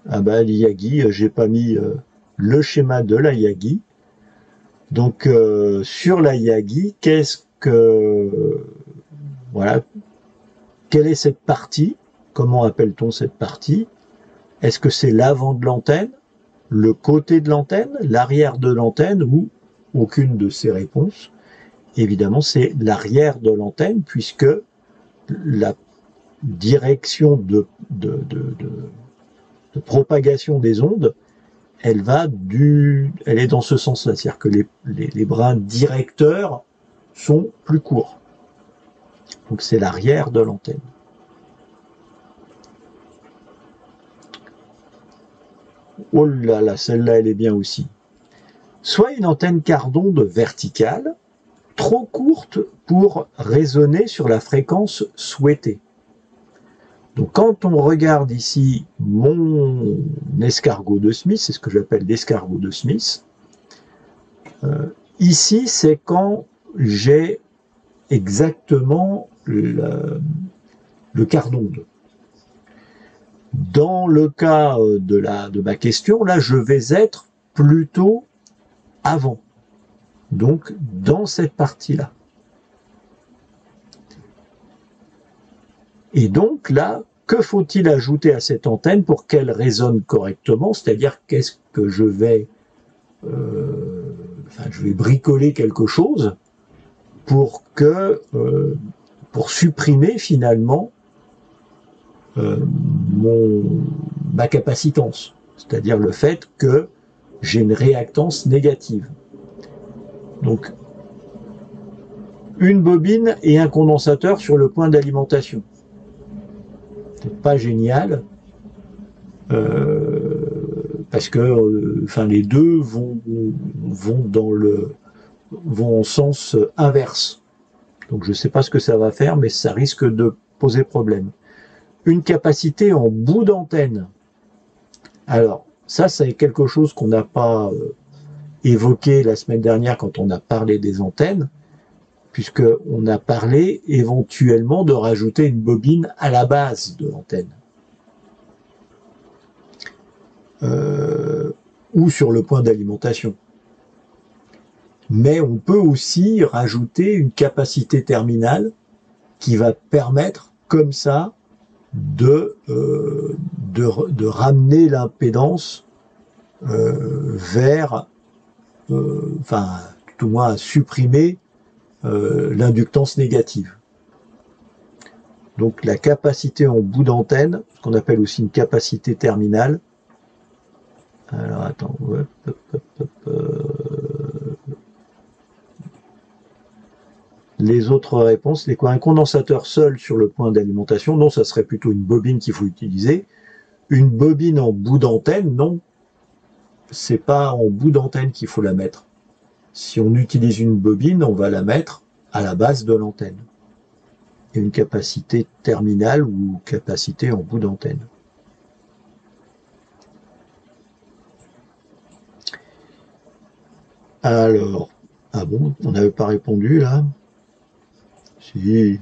Ah bah l'Yagi, j'ai pas mis le schéma de la Yagi. Donc sur la Yagi, voilà, quelle est cette partie? Comment appelle-t-on cette partie? Est-ce que c'est l'avant de l'antenne, le côté de l'antenne, l'arrière de l'antenne, ou aucune de ces réponses? Évidemment, c'est l'arrière de l'antenne, puisque la direction de propagation des ondes, elle est dans ce sens-là, c'est-à-dire que les brins directeurs sont plus courts. Donc c'est l'arrière de l'antenne. Oh là là, celle-là, elle est bien aussi. Soit une antenne quart d'onde verticale, trop courte pour résonner sur la fréquence souhaitée. Donc quand on regarde ici mon escargot de Smith, c'est ce que j'appelle l'escargot de Smith, ici c'est quand j'ai exactement le quart d'onde. Dans le cas de ma question, là je vais être plutôt avant, donc dans cette partie-là. Et donc là, que faut-il ajouter à cette antenne pour qu'elle résonne correctement? C'est-à-dire qu'est-ce que je vais bricoler quelque chose pour supprimer finalement ma capacitance, c'est-à-dire le fait que j'ai une réactance négative. Donc une bobine et un condensateur sur le point d'alimentation. C'est pas génial, parce que les deux vont en sens inverse. Donc je ne sais pas ce que ça va faire, mais ça risque de poser problème. Une capacité en bout d'antenne. Alors ça c'est quelque chose qu'on n'a pas évoqué la semaine dernière quand on a parlé des antennes, puisqu'on a parlé éventuellement de rajouter une bobine à la base de l'antenne. Ou sur le point d'alimentation. Mais on peut aussi rajouter une capacité terminale qui va permettre, comme ça, de ramener l'impédance vers, tout au moins à supprimer l'inductance négative. Donc la capacité en bout d'antenne, ce qu'on appelle aussi une capacité terminale. Alors attends, les autres réponses, c'est quoi? Un condensateur seul sur le point d'alimentation? Non, ça serait plutôt une bobine qu'il faut utiliser. Une bobine en bout d'antenne? Non, c'est pas en bout d'antenne qu'il faut la mettre. Si on utilise une bobine, on va la mettre à la base de l'antenne. Et une capacité terminale ou capacité en bout d'antenne. Alors, ah bon, on n'avait pas répondu là? Si.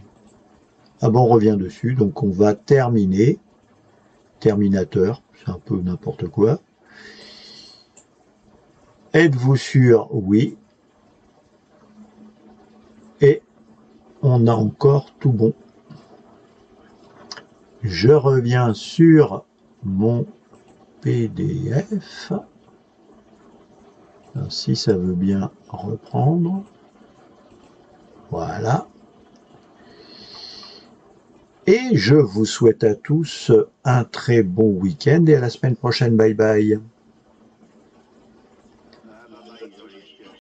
Ah bon, on revient dessus, donc on va terminer. Terminateur, c'est un peu n'importe quoi. Êtes-vous sûr? Oui. Et on a encore tout bon. Je reviens sur mon PDF. Alors, si ça veut bien reprendre. Voilà. Et je vous souhaite à tous un très bon week-end et à la semaine prochaine. Bye bye.